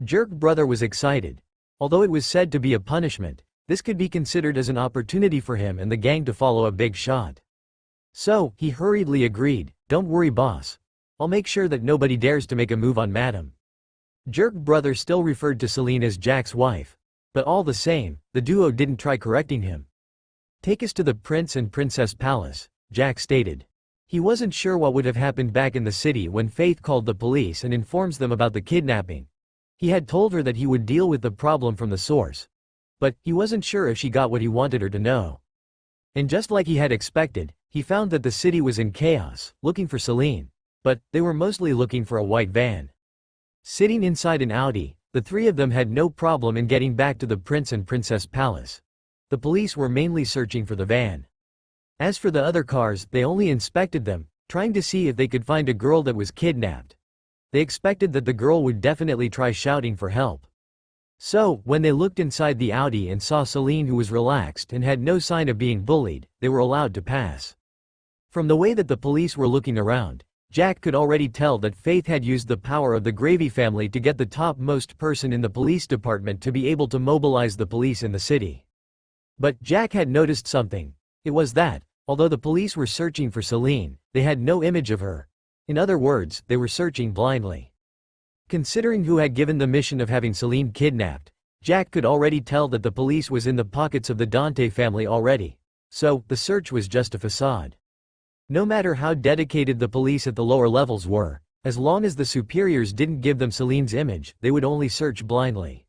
Jerk Brother was excited. Although it was said to be a punishment, this could be considered as an opportunity for him and the gang to follow a big shot. So, he hurriedly agreed, "Don't worry boss. I'll make sure that nobody dares to make a move on Madam." Jerk Brother still referred to Seline as Jack's wife. But all the same, the duo didn't try correcting him. "Take us to the Prince and Princess Palace," Jack stated. He wasn't sure what would have happened back in the city when Faith called the police and informs them about the kidnapping. He had told her that he would deal with the problem from the source. But he wasn't sure if she got what he wanted her to know. And just like he had expected, he found that the city was in chaos, looking for Seline. But they were mostly looking for a white van. Sitting inside an Audi, the three of them had no problem in getting back to the Prince and Princess Palace. The police were mainly searching for the van. As for the other cars, they only inspected them, trying to see if they could find a girl that was kidnapped. They expected that the girl would definitely try shouting for help. So, when they looked inside the Audi and saw Seline, who was relaxed and had no sign of being bullied, they were allowed to pass. From the way that the police were looking around, Jack could already tell that Faith had used the power of the Gravy family to get the topmost person in the police department to be able to mobilize the police in the city. But Jack had noticed something. It was that, although the police were searching for Seline, they had no image of her. In other words, they were searching blindly. Considering who had given the mission of having Seline kidnapped, Jack could already tell that the police was in the pockets of the Dante family already. So, the search was just a facade. No matter how dedicated the police at the lower levels were, as long as the superiors didn't give them Seline's image, they would only search blindly.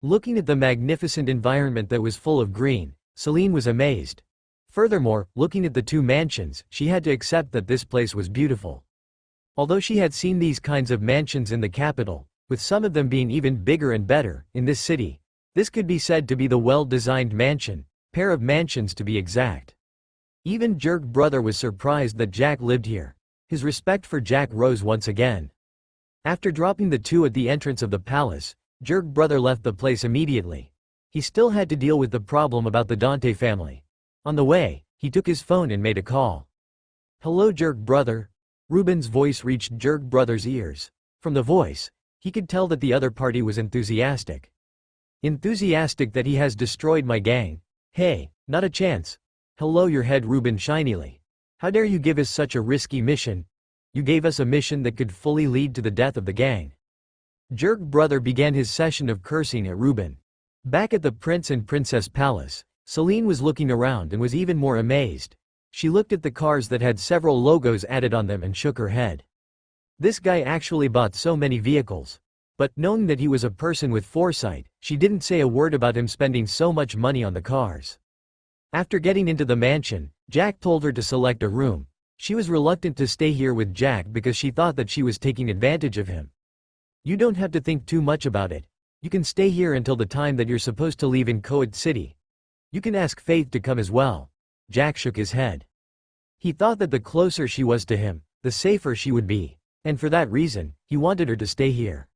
Looking at the magnificent environment that was full of green, Seline was amazed. Furthermore, looking at the two mansions, she had to accept that this place was beautiful. Although she had seen these kinds of mansions in the capital, with some of them being even bigger and better, in this city, this could be said to be the well-designed mansion, pair of mansions to be exact. Even Jerk Brother was surprised that Jack lived here. His respect for Jack rose once again. After dropping the two at the entrance of the palace, Jerk Brother left the place immediately. He still had to deal with the problem about the Dante family. On the way, he took his phone and made a call. "Hello Jerk Brother." Ruben's voice reached Jerk Brother's ears. From the voice, he could tell that the other party was enthusiastic. "Enthusiastic that he has destroyed my gang? Hey, not a chance." "Hello your head," Ruben shinily. "How dare you give us such a risky mission? You gave us a mission that could fully lead to the death of the gang." Jerk Brother began his session of cursing at Ruben. Back at the Prince and Princess Palace, Seline was looking around and was even more amazed. She looked at the cars that had several logos added on them and shook her head. This guy actually bought so many vehicles. But knowing that he was a person with foresight, she didn't say a word about him spending so much money on the cars. After getting into the mansion, Jack told her to select a room. She was reluctant to stay here with Jack because she thought that she was taking advantage of him. "You don't have to think too much about it. You can stay here until the time that you're supposed to leave in Coed City. You can ask Faith to come as well." Jack shook his head. He thought that the closer she was to him, the safer she would be. And for that reason, he wanted her to stay here.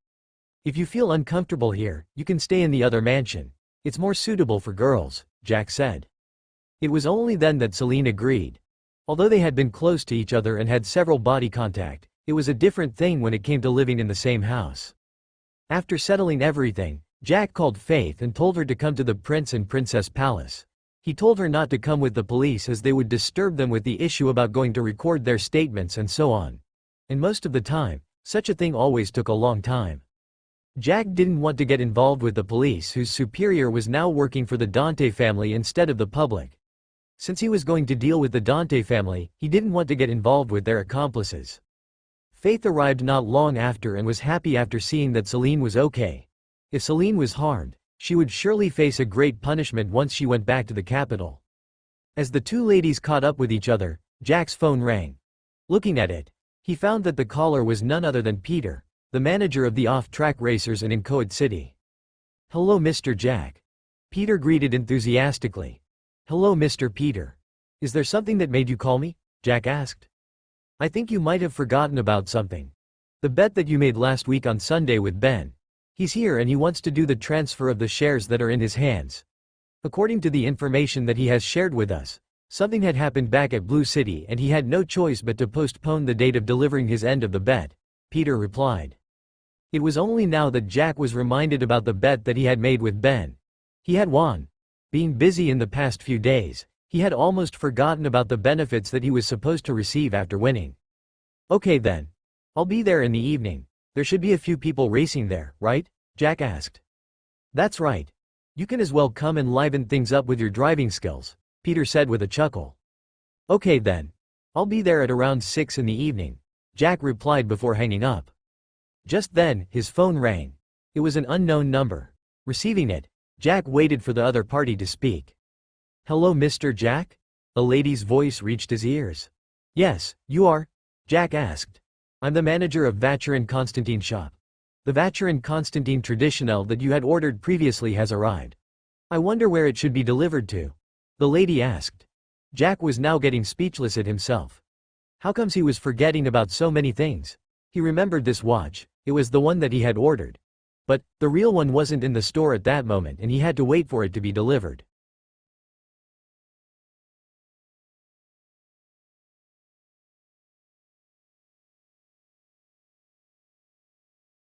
"If you feel uncomfortable here, you can stay in the other mansion. It's more suitable for girls," Jack said. It was only then that Seline agreed. Although they had been close to each other and had several body contact, it was a different thing when it came to living in the same house. After settling everything, Jack called Faith and told her to come to the Prince and Princess Palace. He told her not to come with the police as they would disturb them with the issue about going to record their statements and so on. And most of the time, such a thing always took a long time. Jack didn't want to get involved with the police whose superior was now working for the Dante family instead of the public. Since he was going to deal with the Dante family, he didn't want to get involved with their accomplices. Faith arrived not long after and was happy after seeing that Seline was okay. If Seline was harmed, she would surely face a great punishment once she went back to the capital. As the two ladies caught up with each other, Jack's phone rang. Looking at it, he found that the caller was none other than Peter, the manager of the off-track racers in Coed City. "Hello Mr. Jack." Peter greeted enthusiastically. "Hello Mr. Peter. Is there something that made you call me?" Jack asked. "I think you might have forgotten about something. The bet that you made last week on Sunday with Ben. He's here and he wants to do the transfer of the shares that are in his hands." According to the information that he has shared with us, something had happened back at Blue City and he had no choice but to postpone the date of delivering his end of the bet, Peter replied. It was only now that Jack was reminded about the bet that he had made with Ben. He had won. Being busy in the past few days, he had almost forgotten about the benefits that he was supposed to receive after winning. Okay then. I'll be there in the evening. There should be a few people racing there, right? Jack asked. That's right. You can as well come and liven things up with your driving skills, Peter said with a chuckle. Okay then. I'll be there at around 6 in the evening, Jack replied before hanging up. Just then, his phone rang. It was an unknown number. Receiving it, Jack waited for the other party to speak. Hello, Mr. Jack? A lady's voice reached his ears. Yes, you are? Jack asked. I'm the manager of Vacher and Constantine shop. The Vacher and Constantine traditional that you had ordered previously has arrived. I wonder where it should be delivered to. The lady asked. Jack was now getting speechless at himself. How comes he was forgetting about so many things? He remembered this watch, it was the one that he had ordered. But, the real one wasn't in the store at that moment and he had to wait for it to be delivered.